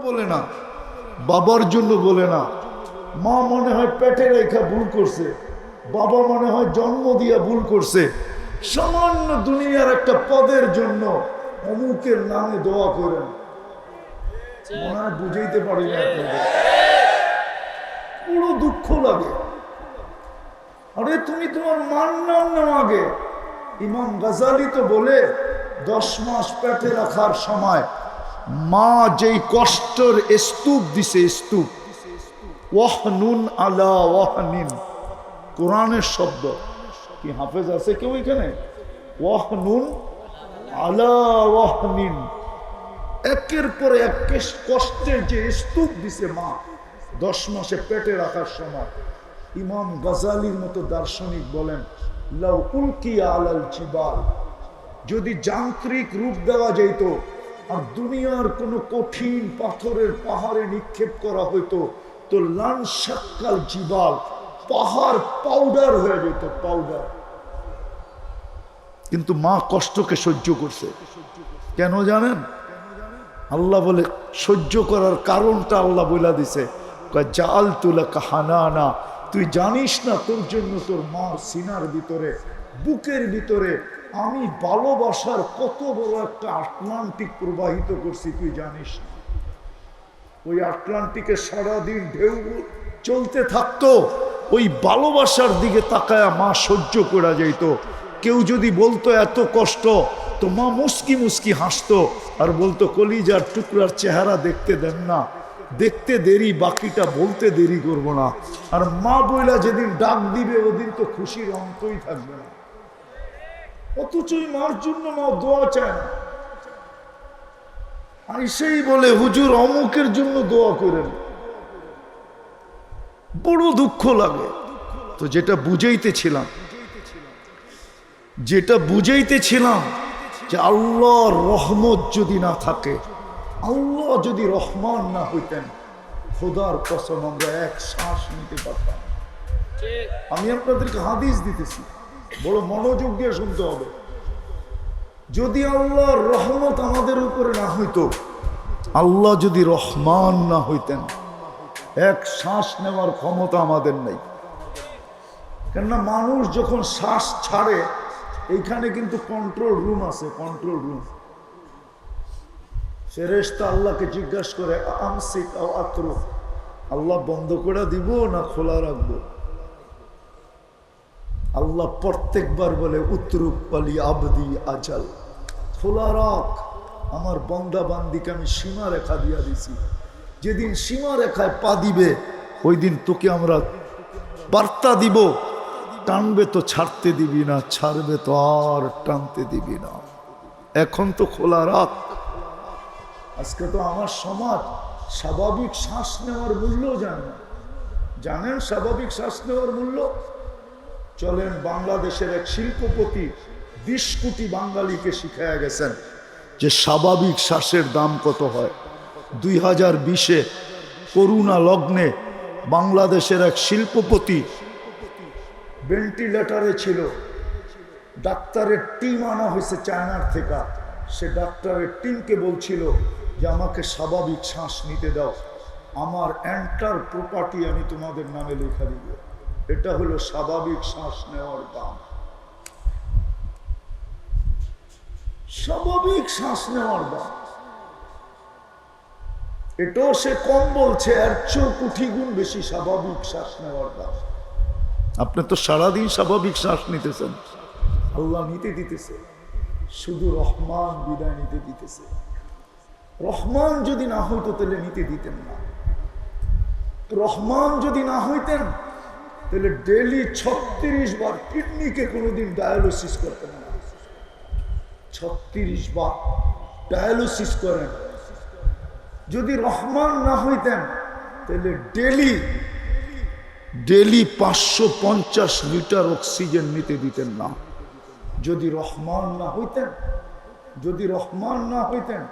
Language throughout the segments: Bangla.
বলে না, বাবার জন্য বলে না। মা মনে হয় পেটে রেখা ভুল করছে, বাবা মনে হয় জন্ম দিয়া ভুল করছে। সামান্য দুনিয়ার একটা পদের জন্য অমুকের নামে দোয়া করেন, মনে হয় বুঝাইতে পারি না আপনাদের, পুরো দুঃখ লাগে। আরে তুমি তোমার মার নাম নাও আগে। ইমাম গাজালি তো বলে 10 মাস পেটে রাখার সময় মা যেই কষ্টের স্তূপ দিছে, স্তূপ, ওয়াহনুন আলা ওয়াহনিন, কোরআনের শব্দ। কি হাফেজ আছে কেউ এখানে? ওয়াহনুন আলা ওয়াহনিন, একের পর এক কষ্টের যে স্তূপ দিছে মা 10 মাসে পেটে রাখার সময়। ইমাম গাজালির মতো দার্শনিক বলেন, লাউ উলকিয়া আলাল জিবাল, যদি যান্ত্রিক রূপ দেওয়া যেত আর দুনিয়ার কোনো কঠিন পাথরের পাহাড়ে নিক্ষেপ করা হইতো, তো লানশাক্কাল জিবাল, পাহাড় পাউডার হয়ে যেত, পাউডার। কিন্তু মা কষ্টকে সহ্য করছে। কেন জানেন? আল্লাহ বলে সহ্য করার কারণটা আল্লাহ বলে দিছে, জাআলতু লাকা হানানা, তুই জানিস না তোর জন্য তোর মার সিনার ভিতরে, বুকের ভিতরে আমি ভালোবাসার কত বড় একটা আটলান্টিক প্রবাহিত করছি, তুই জানিস না। ওই আটলান্টিকে সারাদিন ঢেউ চলতে থাকতো, ওই ভালোবাসার দিকে তাকায়া মা সহ্য করা যাইত। কেউ যদি বলতো এত কষ্ট, তো মা মুস্কি মুস্কি হাসতো আর বলতো, কলিজার টুকরার চেহারা দেখতে দেন না, দেখতে দেরি, বাকিটা বলতে দেরি করব না। আর মা বইলা যেদিন ডাক দিবে ওদিন তো খুশির অন্তই থাকবে না। অথচই মার জন্য মা দোয়া চায় না, আইসেই বলে হুজুর অমুকের জন্য দোয়া করেন। বড় দুঃখ লাগে। তো যেটা বুঝাইতেছিলাম যে আল্লাহর রহমত যদি না থাকে, আল্লাহ যদি রহমান না হইতেন, খোদার কসম আমরা এক শ্বাস নিতে পারতাম। আমি আপনাদেরকে হাদিস দিতেছি, বড় মনোযোগ দিয়ে শুনতে হবে। যদি আল্লাহর রহমত আমাদের উপরে না হইতো, আল্লাহ যদি রহমান না হইতেন, এক শ্বাস নেওয়ার ক্ষমতা আমাদের নেই। কেননা মানুষ যখন শ্বাস ছাড়ে, এইখানে কিন্তু কন্ট্রোল রুম আছে, কন্ট্রোল রুম। ফেরেশতা আল্লাহকে জিজ্ঞাসা করে, আমসিক আও আতরুক, আল্লাহ বন্ধ করে দিব না খোলা রাখবো? আল্লাহ প্রত্যেকবার বলে, উতরুক ওয়ালি আবদি আজাল, খোলা রাখ, আমার বন্দা বান্দিকে আমি সীমা রেখা দিয়া দিছি। যেদিন সীমা রেখায় পা দিবে, ওই দিন তোকে আমরা বার্তা দিব, টানবে তো ছাড়তে দিবি না, ছাড়বে তো আর টানতে দিবি না। এখন তো খোলা রাখ। আজকে তো আমার সমাজ স্বাভাবিক শ্বাস নেওয়ার মূল্য জানে না। জানেন স্বাভাবিক শ্বাস নেওয়ার মূল্য? চলেন, বাংলাদেশের এক শিল্পপতি 20 কোটি বাঙালিকে শিখাইয়া গেছেন যে স্বাভাবিক শ্বাসের দাম কত হয়। 2020-এ করোনা লগ্নে বাংলাদেশের এক শিল্পপতি ভেন্টিলেটরে ছিল, ডাক্তারের টিম আনা হয়েছে চায়নার থেকে। সে ডাক্তারের টিমকে বলছিল যে আমাকে স্বাভাবিক শ্বাস নিতে দাও, আমার এন্টার প্রপার্টি আমি তোমাদের নামে লেখা দিব। এটা হলো স্বাভাবিক শ্বাস নেওয়ার দাম। স্বাভাবিক শ্বাস নেওয়ার দাম, এটাও সে কম বলছে, এর চেয়েও কোটি গুণ বেশি স্বাভাবিক শ্বাস নেওয়ার দাম। আপনি তো সারাদিন স্বাভাবিক শ্বাস নিতেছেন, আল্লাহ নিতে দিতেছে, শুধু রহমান বিদায় নিতে দিতেছে। রহমান যদি না হইতো তাহলে নিতে দিতেন না। রহমান যদি না হইতেন তাহলে ডেলি 36 বার কিডনিকে কোনোদিন ডায়ালিসিস করতেন না। 36 বার ডায়ালিসিস করেন। যদি রহমান না হইতেন তাহলে ডেলি 550 লিটার অক্সিজেন নিতে দিতেন না। যদি রহমান না হইতেন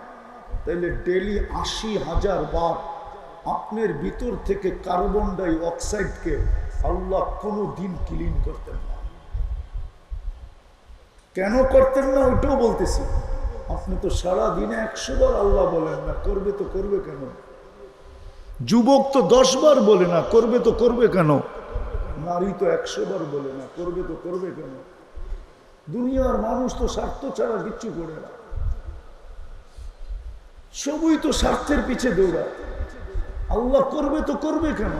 তাহলে ডেলি 80,000 বার আপনার ভিতর থেকে কার্বন ডাই অক্সাইডকে আল্লাহ কোনো দিন ক্লিন করতেন না। কেন করতেন না ওইটাও বলতেছি। আপনি তো সারা দিনে 100 বার আল্লাহ বলেন না, করবে তো করবে কেন? যুবক তো 10 বার বলে না, করবে তো করবে কেন? নারী তো 100 বার বলে না, করবে তো করবে কেন? দুনিয়ার মানুষ তো স্বার্থ ছাড়া কিচ্ছু করে না, সবই তো স্বার্থের পিছে দৌড়ায়। আল্লাহ করবে তো করবে কেন?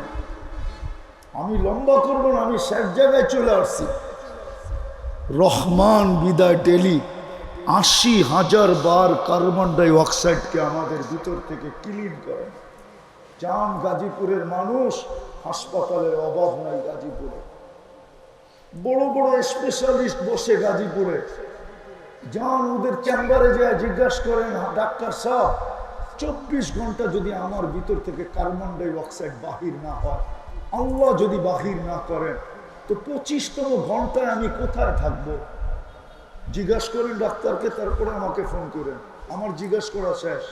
আমি লম্বা করব না, আমি শেষ জায়গায় চলে আসছি। রহমান বিদায় ডেলি 80,000 বার কার্বন ডাই অক্সাইডকে আমাদের ভিতর থেকে ক্লিন করেন। যান গাজীপুরের মানুষ, হাসপাতালের অভাব নাই গাজীপুরে, বড় বড় স্পেশালিস্ট বসে গাজীপুরে। যান ওদের চেম্বারে যায় জিজ্ঞাসা করেন, ডাক্তার সাহেব 24 ঘন্টা যদি আমার ভিতর থেকে কার্বন ডাই অক্সাইড বাহির না হয়, আল্লাহ যদি বাহির না করেন, তো 25তম ঘন্টায় আমি কোথায় থাকবো? জিজ্ঞাসা করেন ডাক্তারকে, তারপরে আমাকে ফোন করেন। আমার জিজ্ঞাসা করা শেষ।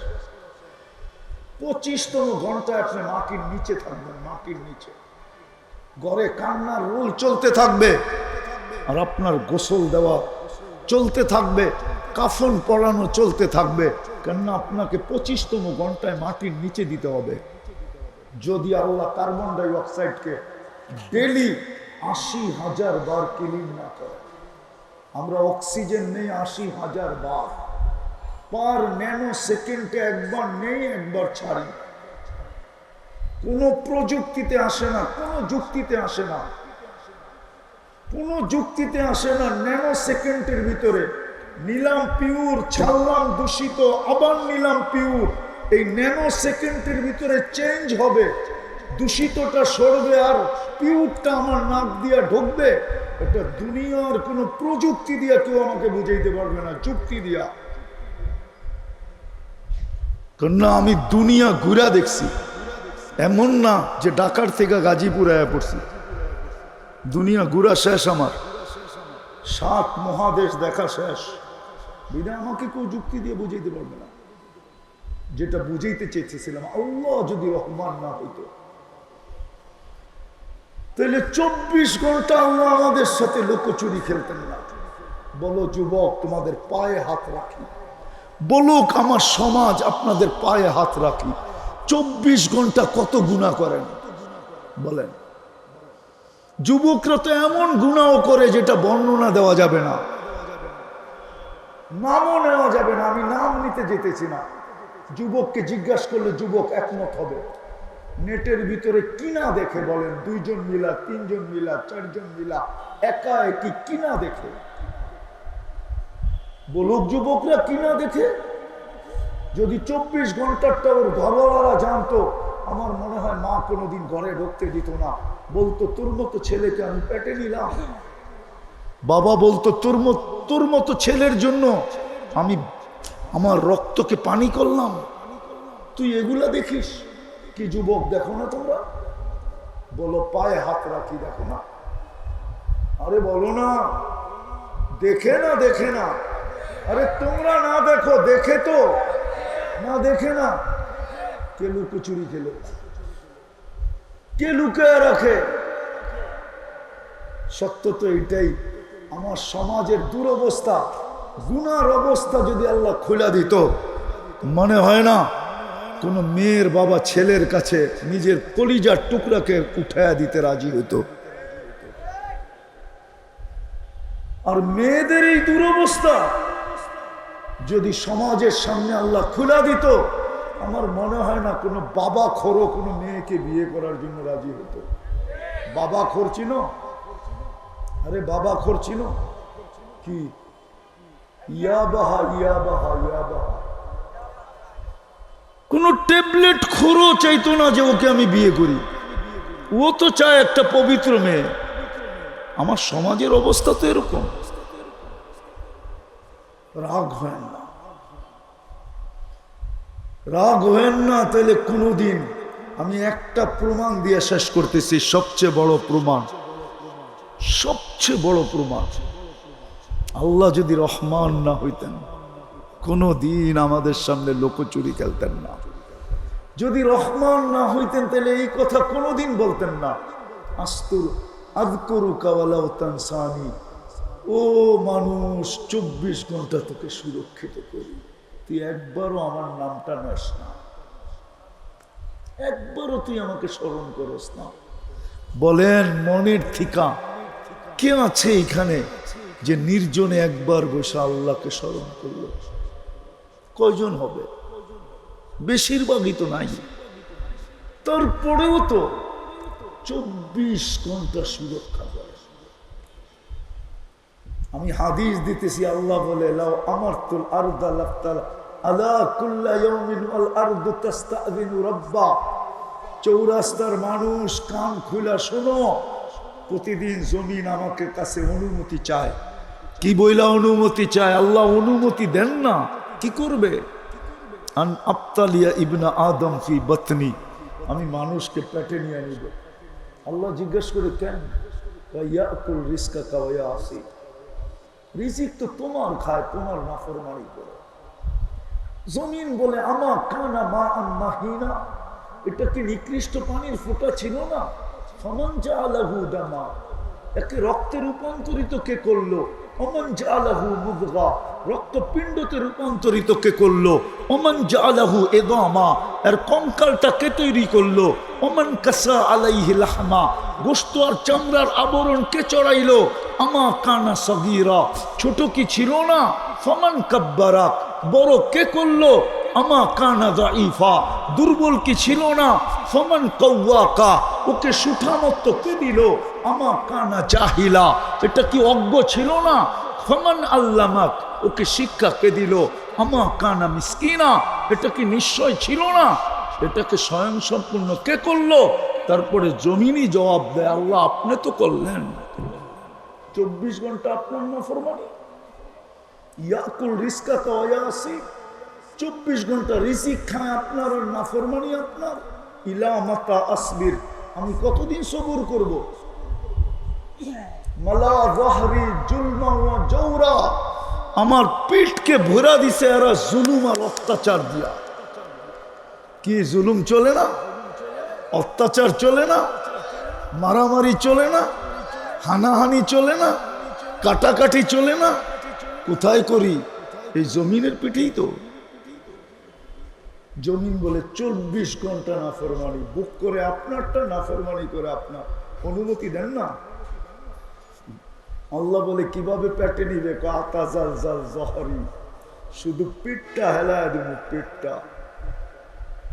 25তম ঘন্টায় আপনি মাটির নিচে থাকবেন, মাটির নিচে। ঘরে কান্নার রোল চলতে থাকবে, আর আপনার গোসল দেওয়া চলতে থাকবে, কাফন পরানো চলতে থাকবে, কেননা আপনাকে 25তম ঘন্টায় মাটির নিচে দিতে হবে। যদি আল্লাহ কার্বন ডাই অক্সাইডকে ডেলি 80,000 বার ক্লিন না করে, আমরা অক্সিজেন নেই 80,000 বার, পার ন্যানো সেকেন্ডে একবার নেই, একবার ছাড়ি। কোন প্রযুক্তিতে আসে না, কোন যুক্তিতে আসে না, কোন যুক্তিতে আসে না। ন্যানো সেকেন্ডের ভিতরে নিলাম পিওর, ছাড়লাম দূষিত, আবার নিলাম পিওর। এই ন্যানো সেকেন্ডের ভিতরে চেঞ্জ হবে, দূষিতটা সরবে আর পিওরটা আমার নাক দিয়া ঢুকবে। এটা দুনিয়ার কোন প্রযুক্তি দিয়া কেউ আমাকে বুঝাইতে পারবে না, যুক্তি দিয়া। কেননা আমি দুনিয়া ঘুরা দেখছি, এমন না যে ঢাকার থেকে গাজীপুর আয়া পড়ছি। দুনিয়া ঘুরা শেষ আমার, 7 মহাদেশ দেখা শেষ। বিধায় আমাকে কেউ যুক্তি দিয়ে বুঝাইতে পারবে না। যেটা বুঝাইতে চেয়েছিলাম, আল্লাহ যদি রহমান না হইতো, তাহলে 24 ঘন্টা আল্লাহ আমাদের সাথে লুকোচুরি খেলতেন না। বলো যুবক, তোমাদের পায়ে হাত রাখি, বলুক আমার সমাজ, আপনাদের পায়ে হাত রাখি, 24 ঘন্টা কত গুনাহ করেন বলেন? যুবকরা তো এমন গুনাহ করে যেটা বর্ণনা দেওয়া যাবে না, নামও নেওয়া যাবে না। আমি নাম নিতে যেতেছি না। যুবককে জিজ্ঞাসা করলে যুবক একমত হবে। নেটের ভিতরে কিনা দেখে বলেন, 2 জন মিলা, 3 জন মিলা, 4 জন মিলা, একা একই কিনা দেখে বলুক যুবকরা কিনা দেখে। যদি 24 ঘন্টারটা ওর ঘরওয়ালারা জানতো, আমার মনে হয় মা কোনোদিন ঘরে ঢুকতে দিত না। বলতো তোর মতো ছেলেকে আমি পেটে নিলাম। বাবা বলতো তোর মতো ছেলের জন্য আমি আমার রক্তকে পানি করলাম। তুই এগুলা দেখিস কি? যুবক দেখো না তোমরা? বলো পায়ে হাত রাখি, দেখো না? আরে বলো না, দেখে না, দেখে না। আরে তোমরা না দেখো, দেখে তো না, দেখে না। কে লুকোচুরি খেলে, কে লুকায় রাখে? সত্য তো এটাই। আমার সমাজের দুরবস্থা, গুনার অবস্থা যদি আল্লাহ খুলে দিত, মনে হয় না কোন মেয়ের বাবা ছেলের কাছে নিজের কলিজার টুকরাকে উঠায়া দিতে রাজি হতো। আর মেয়েদের এই দুরবস্থা যদি সমাজের সামনে আল্লাহ খুলে দিত, আমার মনে হয় না কোনো বাবা খোরও কোনো মেয়েকে বিয়ে করার জন্য রাজি হতো। বাবা খোর চিনো? আরে বাবা খোর চিনো কি? ইয়াবাহা, ইয়াবাহা, ইয়াবাহা। কোন ট্যাবলেট খোরও চাইতো না যে ওকে আমি বিয়ে করি। ও তো চায় একটা পবিত্র মেয়ে। আমার সমাজের অবস্থা তো এরকম। রাগ হয় না, রাগ হয় না। তাহলে কোনোদিন আমি একটা প্রমাণ দিয়ে শেষ করতেছি, সবচেয়ে বড় প্রমাণ, সবচেয়ে বড় প্রমাণ। আল্লাহ যদি রহমান না হইতেন, কোনো দিন আমাদের সামনে লোকচুরি খেলতেন না। যদি রহমান না হইতেন, তাহলে এই কথা কোনোদিন বলতেন না, আস্তুর আযকুরুকা ওয়ালাউ তানসানি। ও মানুষ, 24 ঘন্টা তোকে সুরক্ষিত করি, তুই একবারও আমার নামটা নেস না। একবারও তুই আমাকে স্মরণ করস না। বলেন মনের ঠিকা কে আছে এখানে যে নির্জনে একবার বসে আল্লাহকে স্মরণ করলো? কয়জন হবে? বেশিরভাগই তো নাই। তারপরেও তো 24 ঘন্টা সুরক্ষা করে। আমি হাদিস দিতেছি, আল্লাহ বলে লাউ আমারতুল আরদা লাফতাল আলা কুল্লা ইয়াউমিন ওয়াল আরদু তাস্তাযিনু রাব্বা। চৌরাস্তার মানুষ কান খুলা শোনো, প্রতিদিন জমিন আমাকে কাছে অনুমতি চায়। কি বইলা অনুমতি চায়? আল্লাহ অনুমতি দেন না, কি করবে? আন আবতালিয়া ইবনা আদম ফি বাতনি, আমি মানুষকে পেটে নিয়ে নিব। আল্লাহ জিজ্ঞেস করে কেন? ইয়াকুল রিজকাকা ওয়া ইয়াসি, রিজিক তো তোমার খায়, তোমার নাফরমানি করে। জমিন বলে আমা কানা মা আন মাহিনা, এটা কি নিকৃষ্ট পানির ফোঁটা ছিল না? ফামান জাআলাহু দামা, একে রক্তে রূপান্তরিত কে করলো? ওমান জাআলাহু মুদগা, রক্তপিণ্ডতে রূপান্তরিত কে করলো? ওমান জাআলাহু ইদামা, এর কঙ্কালটা কে তৈরি করলো? ওমান কাসা আলাইহি লাহমা, গোশত আর চামড়ার আবরণ কে চড়াইলো? আমা কানা সগীরা, ছোট কি ছিল না? ফামান কাব্বারা, বড় কে করলো? আমা কানা দাইফা, দুর্বল কি ছিল না? ফামান কাওয়াকা, ওকে সুঠামত্ব কে দিল? আমা কানা জাহিলা, এটা কি অজ্ঞ ছিল না? ফামান আল্লামাক, ওকে শিক্ষা কে দিল? আমা কানা মিসকিনা, এটা কি নিশ্চয় ছিল না? এটাকে স্বয়ং সম্পূর্ণ কে করলো? তারপরে জমিনই জবাব দেয়, আল্লাহ আপনি তো করলেন। 24 ঘন্টা আপনার নাফরমানি। ইয়াকুল রিজকাকা ওয়া ইয়াসি, 24 ঘন্টা রিজিক খায় আপনার আর নাফরমানি আপনার। ইলা মাতা আসবির, আমি কতদিন সবুর করব? মালা যাহরি জুলমা ওয়া জাওরা, আমার পিঠকে ভরা দিছে এরা জুলুম আর অত্যাচার দিয়া। কি জুলুম চলে না? অত্যাচার চলে না? মারামারি চলে না? হানাহানি চলে না? কাটাকাটি চলে না? কোথায় করি? এই জমিনের পিঠেই তো। জমিন বলে 24 ঘন্টা নাফরমানি, বুক করে আপনারটা, নাফরমানি করে আপনার। অনুমতি দেন না। আল্লাহ বলে কিভাবে পেটে নিবে? কাতাজাল জাল জহরি, শুধু পিঠটা হেলায় দেব, পিঠটা।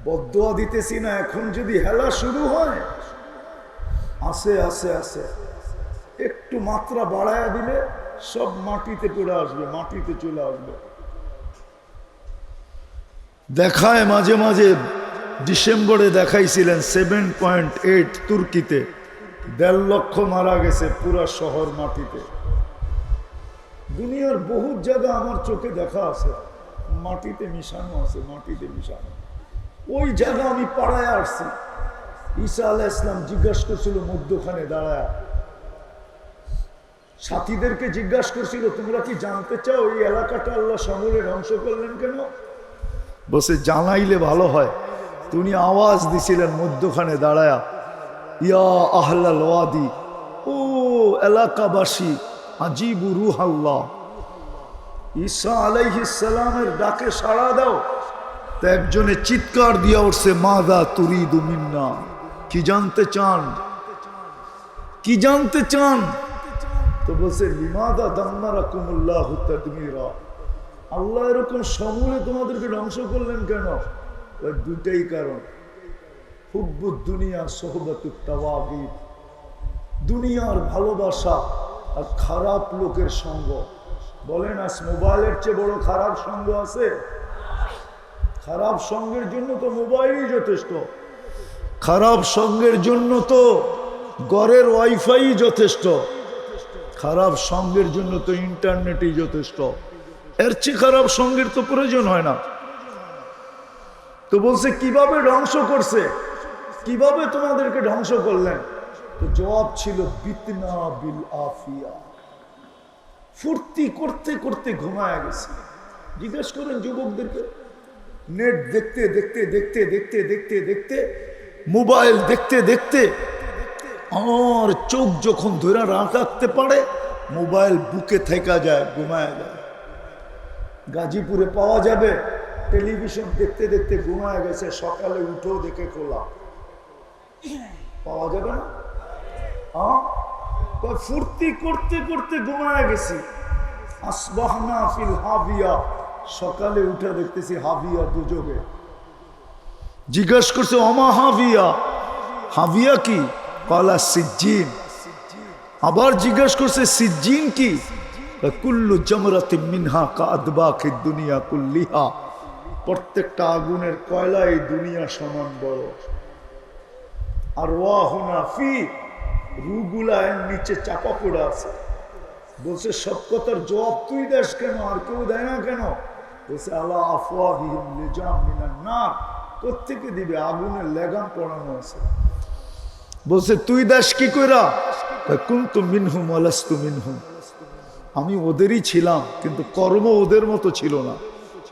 বদদোয়া দিতেছি না, এখন যদি হেলা শুরু হয়, আসে আসে আসে একটু মাত্রা বাড়ায়া দিলে সব মাটিতে পড়ে আসবে, মাটিতে চলে আসবে। দেখায় মাঝে মাঝে, ডিসেম্বরে দেখাইছিলেন 7.8 তুর্কিতে 1.5 লক্ষ মারা গেছে পুরা শহর মাটিতে। দুনিয়ার বহু জায়গা আমার চোখে দেখা আছে, মাটিতে মিশানো আছে, মাটিতে মিশানো। ওই জায়গা আমি পাড়ায় আসছি। ঈসা আলাইহিস সালাম জিজ্ঞাসা করছিল মধ্যখানে দাঁড়ায়, সাথীদেরকে জিজ্ঞাসা করছিল তোমরা কি জানতে চাও এই এলাকাটা আল্লাহ সমূলে ধ্বংস করলেন কেন? বসে জানাইলে ভালো হয়। তিনি আওয়াজ দিছিলেন মধ্যখানে দাঁড়ায়া, ইয়া আহলাল ওয়াদি, ও এলাকাবাসী, আজিবু রূহ আল্লাহ, ঈসা আলাইহিস সালামের ডাকে সাড়া দাও। তা একজনে চিৎকার দিয়া উঠছে, মাযা তুরিদু মিন্না, কি জানতে চান? কি জানতে চান? তো বলছে লিমাদা দাম্মারাকুমুল্লাহু তাদমীরা, আল্লাহ এরকম সমূলে তোমাদেরকে ধ্বংস করলেন কেন? দুটাই কারণ, হুব্বুদ দুনিয়া সোহবাতুত তাওয়াগির, দুনিয়ার ভালোবাসা আর খারাপ লোকের সঙ্গ। বলেন আজ মোবাইলের চেয়ে বড় খারাপ সঙ্গ আছে? খারাপ সঙ্গের জন্য তো মোবাইলই যথেষ্ট, খারাপ সঙ্গের জন্য তো ঘরের ওয়াইফাই যথেষ্ট, খারাপ সঙ্গের জন্য তো ইন্টারনেটই যথেষ্ট। এর চেয়ে খারাপ সঙ্গের তো প্রয়োজন হয় না। তো বলছে কিভাবে ধ্বংস করছে, কিভাবে তোমাদেরকে ধ্বংস করলেন? তো জবাব ছিল বিতনা বিল আফিয়া, ফুর্তি করতে করতে ঘুমায় গেছে। জিজ্ঞেস করেন যুবকদেরকে, নেট দেখতে দেখতে দেখতে দেখতে দেখতে দেখতে, মোবাইল দেখতে দেখতে আর চোখ যখন ধরে রাখতে পারে, মোবাইল বুকে থেকে যায়, ঘুমায় যায়। গাজীপুরে পাওয়া যাবে টেলিভিশন দেখতে দেখতে ঘুমায় গেছে, সকালে উঠেও দেখে খোলা, পাওয়া যাবে না? ফুর্তি করতে করতে ঘুমায় গেছি, আসবাহনা ফিল হাবিয়া, সকালে উঠে দেখতেছি হাবিয়া দুযোগে। জিজ্ঞাসা করছে অমা হাবিয়া, হাবিয়া কি? কলা সিজ্জিন। আবার জিজ্ঞাসা করছে সিজ্জিন কি? কুল্লু জামরাতিন মিনহা কাআদবাকিদ দুনিয়া কুল্লিহা, প্রত্যেকটা আগুনের কয়লা এই দুনিয়া সমান বড়। আর ওয়াহুনা ফি, রুগুলা এর নিচে চাপা পড়ে আছে। বলছে সব কথার জবাব তুই দেস কেন, আর কেউ দেয় না কেন? বলছে আলা আফওয়াহিহিম লিজাম মিনান নার, কোত্থেকে দিবে? আগুনের লেগাম পড়ানো আছে। বলছে তুই দেশ কি কইরা? কুনতু মিনহুম ওয়ালাস্তু মিনহুম, আমি ওদেরই ছিলাম কিন্তু কর্ম ওদের মতো ছিল না।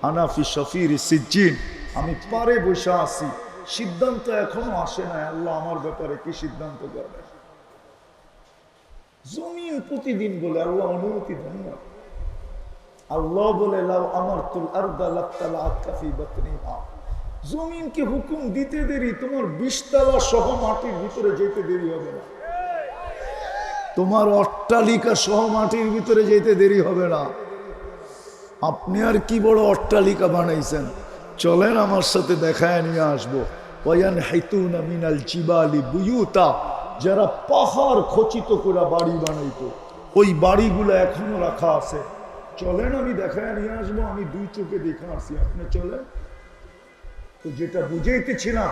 আনা ফি শফির সিজ্জিন, আমি পারে বসে আছি, সিদ্ধান্ত এখনো আসে না আল্লাহ আমার ব্যাপারে কি সিদ্ধান্ত করবে। জমিন প্রতিদিন বলে আল্লাহ অনুমতি দেন না। আল্লাহ বলে লাউ আমারতুল আরদা লাতালাআত কাফি বাতনিহা, জমিনকে হুকুম দিতে দেরি, তোমার 20 তলা সহ মাটির ভিতরে যেতে দেরি হবে না। তোমার অট্টালিকা সহ মাটির ভিতরে যেতে দেরি হবে না। আপনি আর কি বড় অট্টালিকা বানাইছেন, চলেন আমার সাথে দেখায় নিয়ে আসবো। ওয়ান হাইতুনা মিনাল জিবালি বুয়ুতা, যারা পাহাড় খচিত করে বাড়ি বানাইতো, ওই বাড়িগুলো এখনো রাখা আছে। চলেন আমি দেখায় নিয়ে আসবো, আমি 2 চোখে দেখে আসছি, আপনি চলেন। তো যেটা বুঝাইতেছিলাম,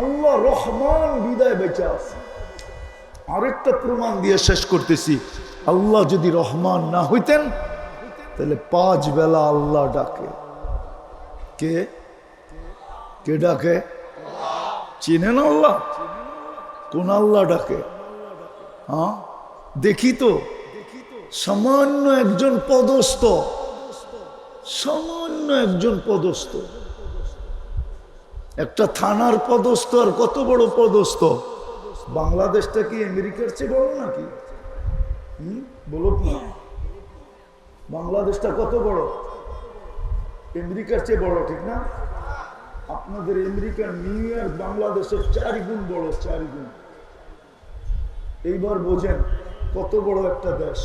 আল্লাহ রহমান বিদায় বেঁচে আছে। আরেকটা প্রমাণ দিয়ে শেষ করতেছি, আল্লাহ যদি রহমান না হইতেন তাহলে 5 বেলা আল্লাহ ডাকে। কে কে ডাকে? চিনেন আল্লাহ? কোন আল্লাহ ডাকে? হ্যাঁ দেখি তো। সামান্য একজন পদস্থ, সামান্য একজন পদস্থ, একটা থানার পদস্থ, আর কত বড় পদস্থ। বাংলাদেশটা কি আমেরিকার চেয়ে বড় নাকি? বলো কি, বাংলাদেশটা কত বড়? আমেরিকার চেয়ে বড়, ঠিক না? আপনাদের আমেরিকার নিউ ইয়র্ক বাংলাদেশের 4 গুণ বড়, 4 গুণ। এইবার বোঝেন কত বড় একটা দেশ।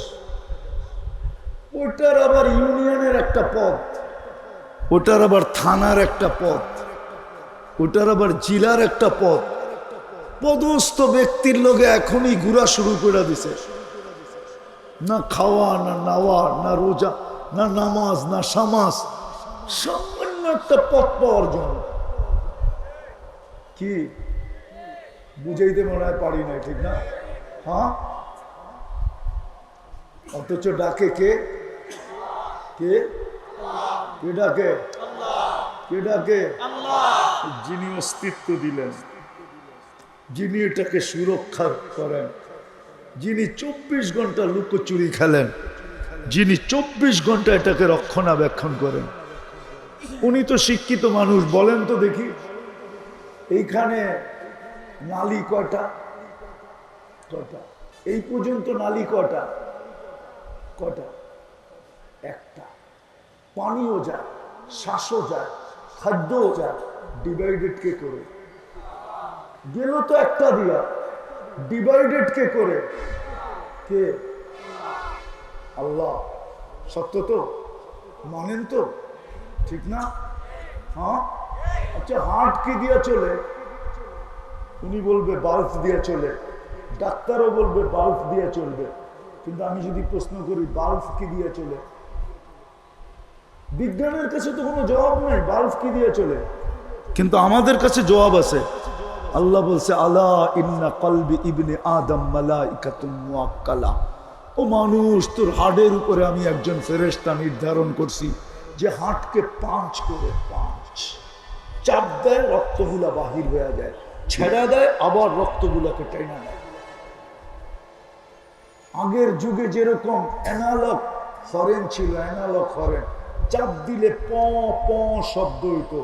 ওটার আবার ইউনিয়নের একটা পদ, ওটার আবার থানার একটা পদ, ওটার আবার জেলার একটা পদ। পদস্থ ব্যক্তির লোকে এখনই ঘুরা শুরু করে দিছে। না খাওয়া, না নাওয়া, না রোজা, না নামাজ, না সামাজ, সামান্য একটা পদ পাওয়ার জন্য। কি বুঝাইতে মনে হয় পারি নাই, ঠিক না? হ্যাঁ, অথচ ডাকে কে? কে কে ডাকে? কে ডাকে? যিনি অস্তিত্ব দিলেন, যিনি এটাকে সুরক্ষা করেন, যিনি 24 ঘন্টা লুকোচুরি খেলেন, যিনি 24 ঘন্টা এটাকে রক্ষণাবেক্ষণ করেন, উনি তো শিক্ষিত মানুষ। বলেন তো দেখি, এইখানে নালী কয়টা? কয়টা? এই পর্যন্ত নালী কয়টা? কয়টা? একটা। পানিও যায়, শ্বাসও যায়, খাদ্যও যায়। ডিভাইডেড কে করে? গেল তো একটা দিয়া, ডিভাইডেড কে করে? কে? আল্লাহ। সত্য তো? মানেন তো? ঠিক না? হ্যাঁ। আচ্ছা, হার্ট কি দিয়া চলে? উনি বলবে বাল্ব দিয়া চলে, ডাক্তারও বলবে বাল্ব দিয়া চলবে। কিন্তু আমি যদি প্রশ্ন করি বাল্ব কি দিয়া চলে, বিজ্ঞানের কাছে তো কোনো জবাব নাই, বাল্ব কি দিয়া চলে। কিন্তু আমাদের কাছে জবাব আছে। আল্লাহ বলছে আলা ইন্না কলবি ইবনে আদম মালাইকাতুম মুআক্কালা, ও মানুষ, তোর হাড়ের উপরে আমি একজন ফেরেশতা নির্ধারণ করছি যে হাড়কে 5 করে 5 চাপ দেয়, রক্তগুলা বাহির হয়ে যায়, ছেড়া দেয়, আবার রক্তগুলাকে টেনে নেয়। আগের যুগে যেরকম অ্যানালগ হরেন ছিল, অ্যানালগ হরেন, চাপ দিলে প প শব্দ হইতো,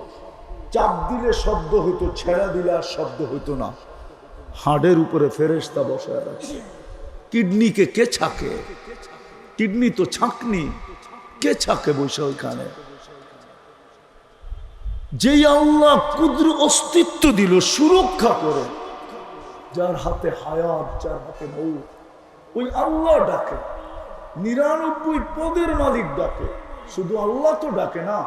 চাপ দিলে শব্দ হইতো, ছেড়া দিলে আর শব্দ হইতো না। হাড়ের উপরে ফেরেশতা বসায় রাখছে। কিডনিকে কে ছাকে? কিডনি তো ছাকনি, কে ছাকে বসে ওইখানে? যেই আল্লাহ কুদ্র অস্তিত্ব দিল সুরক্ষা করে, যার হাতে হায়াত, যার হাতে মৌত, ওই আল্লাহ ডাকে। 99 পদের মালিক ডাকে। শুধু আল্লাহ তো ডাকে না,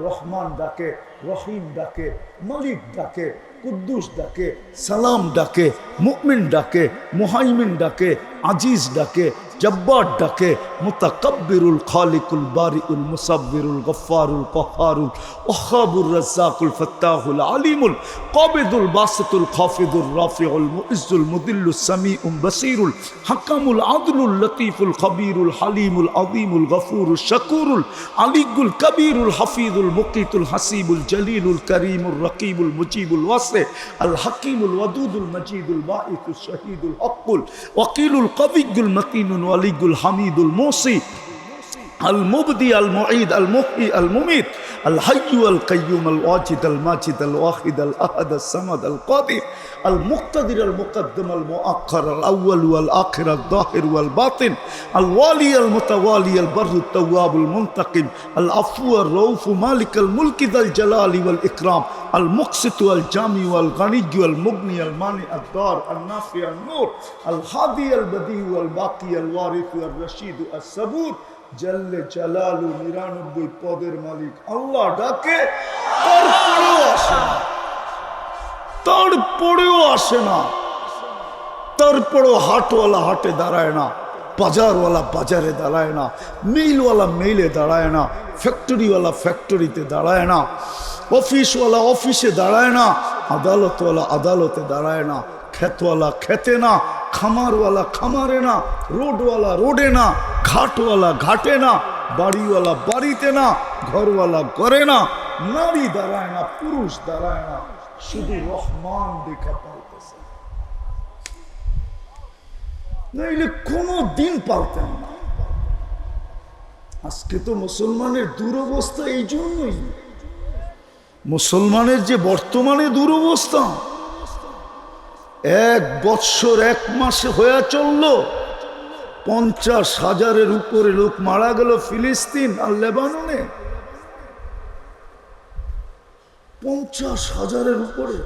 রহমান ডাকে, রহিম ডাকে, মালিক ডাকে, কুদ্দুস ডাকে, সালাম ডাকে, মুমিন ডাকে, মুহাইমিন ডাকে, আজিজ ডাকে, জব্বার ডাকে, মুতাকাব্বিরুল খালিকুল বারিউল মুসাব্বিরুল গফফারুল কহ্হারুল ওয়াহ্হাবুর রাজ্জাকুল ফাত্তাহুল আলিমুল কাবিদুল বাসিতুল খাফিদুর রাফিউল মুইজ্জুল মুদিল্লুস সামিউল বাসীরুল হাকামুল আদলুল লতীফুল খবীরুল হালিমুল আযীমুল গফুরুশ শাকুরুল আলিয়ুল কবীরুল হাফিজুল মুকিতুল হাসিবুল জলিলুল করিমুর রকিবুল মুজিবুল ওয়াসি আল হাকিমুল ওয়াদুদুল মজিদুল বাঈসুশ শাহীদুল হকুল ওয়াকিলুল কবিয়ুল মতিনুল ওয়ালিয়ুল হামিদুল মুসি المبدي المعيد المحيي المميت الحي القيوم الواجد الماجد الواحد الأحد الصمد القادر المقتدر المقدم المؤخر الأول والآخر الظاهر والباطن الوالي المتوالي البر التواب المنتقم العفو الرؤوف مالك الملك ذا الجلال والإكرام المقسط والجامع والغني والمغني المانع الدار النافع النور الهادي البديع والباقي الوارث الرشيد الصبور জল্লে জালালু 99 পদের মালিক আল্লাহ ডাকে, তারপরেও আসে না। তারপরেও হাটওয়ালা হাটে দাঁড়ায় না, বাজারওয়ালা বাজারে দাঁড়ায় না, মিলওয়ালা মিলে দাঁড়ায় না, ফ্যাক্টরিওয়ালা ফ্যাক্টরিতে দাঁড়ায় না, অফিসওয়ালা অফিসে দাঁড়ায় না, আদালতওয়ালা আদালতে দাঁড়ায় না, খেতওয়ালা খেতে না, খামারওয়ালা খামারে না, রোডওয়ালা রোডে না, ঘাটওয়ালা ঘাটে না, বাড়িওয়ালা বাড়িতে না, ঘরওয়ালা ঘরে না, নারী দাঁড়ায় না, পুরুষ দাঁড়ায় না, শুধু রহমান দেখা পাইতেছে, নইলে কোনো দিন পারতেন না। আজকে তো মুসলমানের দুরবস্থা এই জন্যই, মুসলমানের যে বর্তমানে দুরবস্থা, 1 বৎসর 1 মাসে হয়ে চলল 50,000-এর উপরে লোক মারা গেল ফিলিস্তিন আর লেবাননে। 50,000-এর উপরে।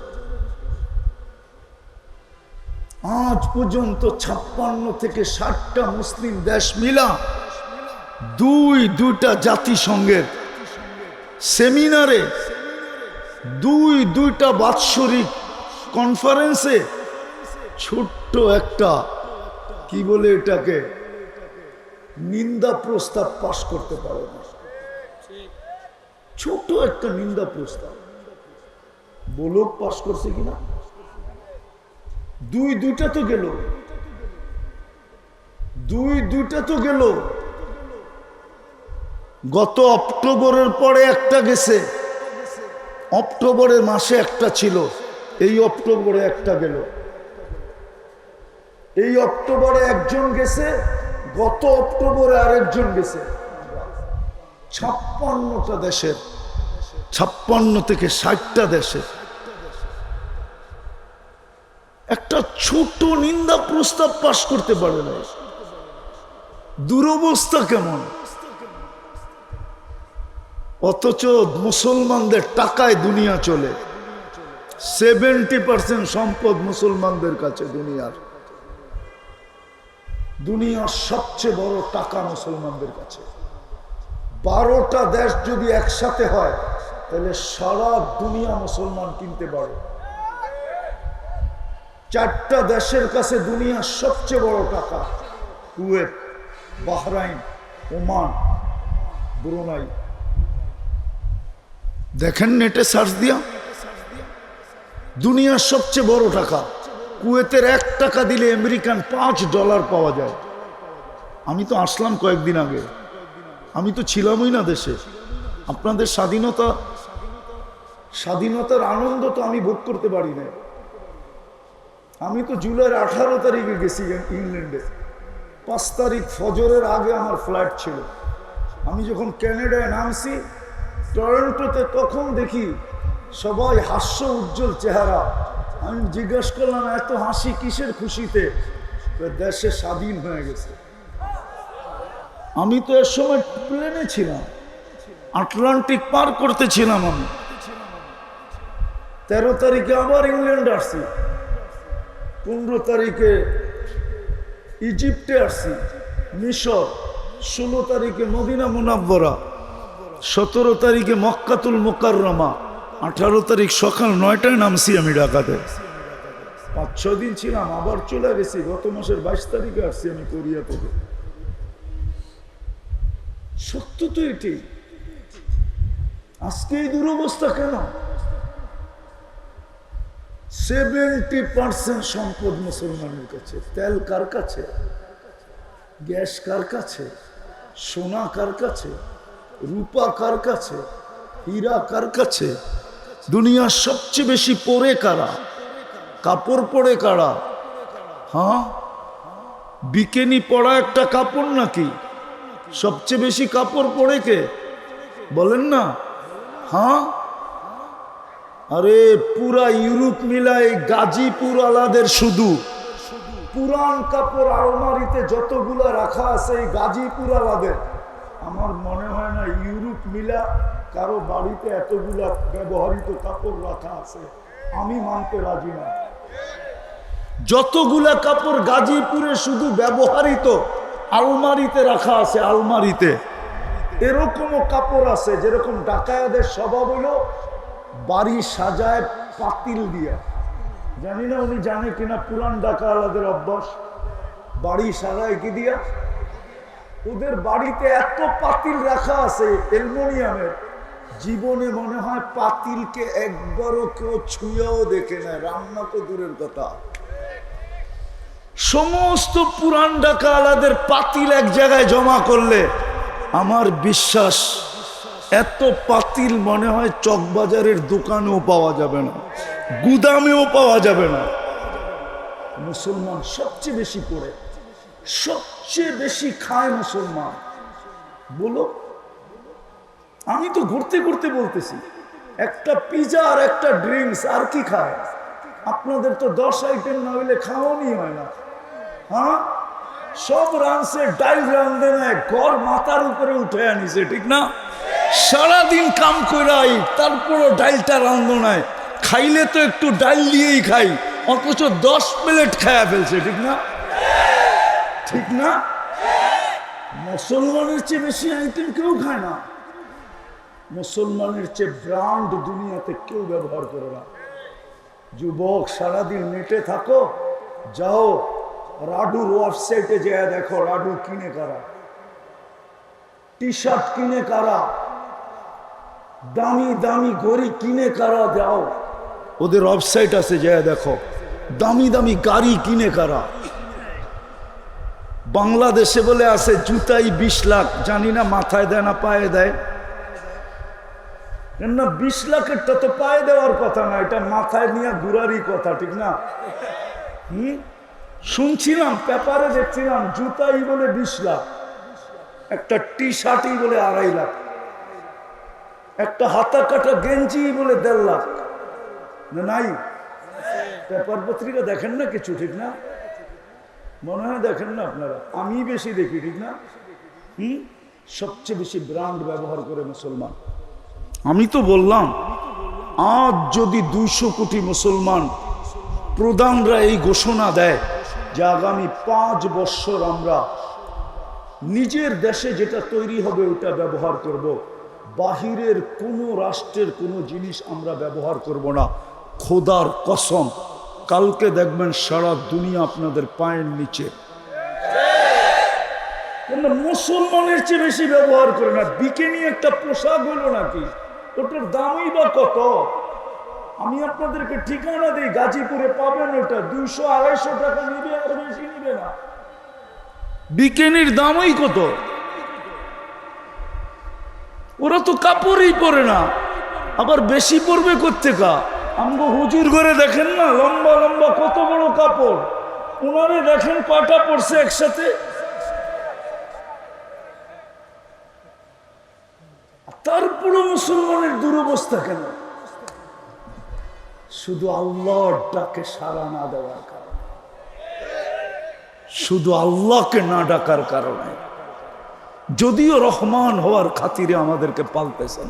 আজ পর্যন্ত 56 থেকে 60টা মুসলিম দেশ মিলা দুইটা জাতিসংঘের সেমিনারে, দুইটা বাৎসরিক কনফারেন্সে ছোট্ট একটা কি বলে এটাকে নিন্দা প্রস্তাব পাশ করতে পারে না। ছোট একটা নিন্দা প্রস্তাব বলক পাশ করছে কিনা, দুইটা তো গেল, দুইটা তো গেল। গত অক্টোবরের পরে একটা গেছে, অক্টোবরের মাসে একটা ছিল, এই অক্টোবরে একটা গেল, এই অক্টোবরে একজন গেছে, গত অক্টোবরে আরেকজন গেছে। 56টা দেশের, 56 থেকে 60টা দেশের একটা ছোট নিন্দা প্রস্তাব পাশ করতে পারে না। দুরবস্থা কেমন! অথচ মুসলমানদের টাকায় দুনিয়া চলে। 70% সম্পদ মুসলমানদের কাছে দুনিয়ার। দুনিয়ার সবচেয়ে বড় টাকা মুসলমানদের কাছে। 12টা দেশ যদি একসাথে হয় তাহলে সারা দুনিয়া মুসলমান কিনতে পারে। 4টা দেশের কাছে দুনিয়ার সবচেয়ে বড় টাকা, কুয়েত, বাহরাইন, ওমান, ব্রুনাই। দেখেন নেটে সার্চ দিয়া, দুনিয়ার সবচেয়ে বড় টাকা। কুয়েতের 1 টাকা দিলে আমেরিকান $5 পাওয়া যায়। আমি তো আসলাম কয়েকদিন আগে, আমি তো ছিলামই না দেশে। আপনাদের স্বাধীনতার আনন্দ তো আমি ভোগ করতে পারি না। আমি তো জুলাইয়ের 18 তারিখে গেছি ইংল্যান্ডে। 5 তারিখ ফজরের আগে আমার ফ্লাইট ছিল। আমি যখন ক্যানাডায় নামছি টরন্টোতে, তখন দেখি সবাই হাস্য উজ্জ্বল চেহারা। আমি জিজ্ঞাসা করলাম, এত হাসি কিসের খুশিতে? দেশে স্বাধীন হয়ে গেছে। আমি তো এর সময় প্লেনে ছিলাম, আটলান্টিক পার করতেছিলাম। আমি 13 তারিখে আবার ইংল্যান্ড আসছি, 15 তারিখে ইজিপ্টে আসছি, মিশর, 16 তারিখে মদিনা মুনাব্বরা, 17 তারিখে মক্কাতুল মুকাররমা, 18 তারিখ সকাল 9টায় নামছি আমি ঢাকাতে। 5-6 দিন ছিলাম, আবার চলে গেছি। গত মাসের 22 তারিখে আসছি আমি কোরিয়া থেকে। সত্য তো এটি। আজকে এই দুরবস্থা কেন? 70% সম্পদ মুসলমানের কাছে। তেল কার কাছে? গ্যাস কার কাছে? সোনা কার কাছে? রূপা কার কাছে? হীরা কার কাছে? দুনিয়ার সবচেয়ে বেশি পরে কারা? কাপড় পরে কারা? হ্যাঁ, বিকেনি পরা একটা কাপড় নাকি? সবচেয়ে বেশি কাপড় পরে কে বলেন না? হ্যাঁ, আরে পুরা ইউরোপ মিলায় গাজীপুর আলাদের শুধু পুরান কাপড় আলমারিতে যতগুলা রাখা আছে এই গাজীপুর আলাদের, আমার মনে হয় না ইউরোপ মিলা কারো বাড়িতে এতগুলা ব্যবহৃত কাপড় রাখা আছে। আমি মানতে রাজি না। যতগুলা কাপড় গাজীপুরে শুধু ব্যবহৃত আলমারিতে রাখা আছে, আলমারিতে এরকমও কাপড় আছে যেরকম ডাকায়াদের স্বভাব হলো বাড়ি সাজায় পাতিল দিয়া। জানি না উনি জানে কিনা, পুরান ডাকায়ালাদের অভ্যাস, বাড়ি সাজায় কি দিয়া? ওদের বাড়িতে এত পাতিল রাখা আছে অ্যালুমিনিয়ামের, জীবনে মনে হয় পাতিলকে একবারও কেউ ছুঁয়াও দেখে না, রান্না তো দূরের কথা। সমস্ত পুরান ডাকায়ালাদের পাতিল এক জায়গায় জমা করলে আমার বিশ্বাস এত পাতিল মনে হয় চকবাজারের দোকানেও পাওয়া যাবে না, গুদামেও পাওয়া যাবে না। মুসলমান সবচেয়ে বেশি পড়ে, সবচেয়ে বেশি খায় মুসলমান। বলো, আমি তো ঘুরতে ঘুরতে বলতেছি, একটা পিজা আর একটা ড্রিঙ্কস আর কি খায়? আপনাদের তো 10 আইটেম না হইলে খাওয়ানি হয় না। হ্যাঁ, সব রানছে, ডাইল রান্ধে নেয়, ঘর মাথার উপরে উঠে আনিছে, ঠিক না? সারাদিন কাম কইরাই তারপরও ডাইলটা রান্ধো নাই, খাইলে তো একটু ডাইল দিয়েই খাই, অথচ 10 প্লেট খায়া ফেলছে, ঠিক না? ঠিক না? মুসলমানের চেয়ে বেশি আইটেম কেউ খায় না। মুসলমানের চেয়ে ব্র্যান্ড দুনিয়াতে কেউ ব্যবহার করে না। যুবক, সারাদিন নেটে থাকো, যাও রাডুর ওয়েবসাইটে যেয়ে দেখো রাডু কিনে কারা, টি শার্ট কিনে কারা, দামি দামি ঘড়ি কিনে কারা। যাও, ওদের ওয়েবসাইট আছে, যেয়ে দেখো দামি দামি গাড়ি কিনে কারা। বাংলাদেশে বলে আছে জুতাই 20 লাখ, জানি না মাথায় দেয় না পায়ে দেয়। না, 20 লাখেরটা তো পায়ে দেওয়ার কথা না, এটা মাথায় নিয়ে ঘুরারই কথা, ঠিক না? শুনছিলাম, পেপারে দেখছিলাম, জুতাই বলে 20 লাখ, একটা টি শার্টই বলে 2.5 লাখ, একটা হাতা কাটা গেঞ্জি বলে 1.5 লাখ। নাই, পেপার পত্রিকা দেখেন না কিছু, ঠিক না? মনে হয় দেখেন না আপনারা, আমি বেশি দেখি, ঠিক না? সবচেয়ে বেশি ব্র্যান্ড ব্যবহার করে মুসলমান। আমি তো বললাম, আজ যদি 200 কোটি মুসলমান প্রধানরা এই ঘোষণা দেয় যে আগামী 5 বছর আমরা নিজের দেশে যেটা তৈরি হবে ওটা ব্যবহার করব, বাহিরের কোনো রাষ্ট্রের কোনো জিনিস আমরা ব্যবহার করব না, খোদার কসম, কালকে দেখবেন সারা দুনিয়া আপনাদের পায়ের নিচে। মুসলমানের চেয়ে বেশি ব্যবহার করে না। বিকেনি একটা পোশাক হলো নাকি, ওটার দামই বা কত? আমি আপনাদেরকে ঠিকানা দিই, গাজীপুরে পাবেন, ওটা 200-250 টাকা নিবে, আর বেশি নিবে না। বিকেনির দামই কত? ওরা তো কাপড়ই পরে না, আবার বেশি পরবে কোত্থেকা? আমগো হুজুর ঘরে দেখেন না, লম্বা লম্বা কত বড় কাপড়, ওনারে দেখেন কয়টা পড়ছে একসাথে। তারপরে মুসলমানের দুরবস্থা কেন? শুধু আল্লাহর ডাকে সাড়া না দেওয়ার কারণে, শুধু আল্লাহকে না ডাকার কারণে। যদিও রহমান হওয়ার খাতিরে আমাদেরকে পালতেছেন,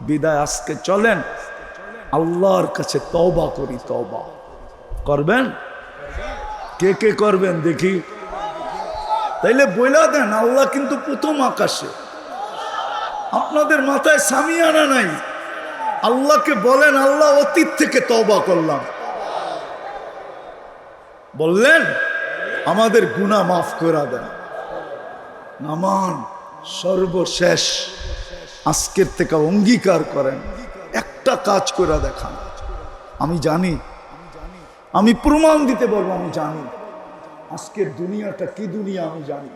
বিদায় আজকে চলেন আল্লাহর কাছে তওবা করি। তওবা করবেন? কে কে করবেন দেখি? তাইলে বইলা দেন, আল্লাহ কিন্তু প্রথম আকাশে। আপনাদের মাথায় সামিয়ানা নাই। আল্লাহকে বলেন, আল্লাহ অতীত থেকে তওবা করলাম। বললেন আমাদের গুনাহ মাফ করে দেন। নামান সর্বশেষ আজকের থেকে অঙ্গীকার করেন, একটা কাজ করে দেখান। আমি জানি, আমি প্রমাণ দিতে পারবো, আমি জানি আজকের দুনিয়াটা কি দুনিয়া। আমি জানি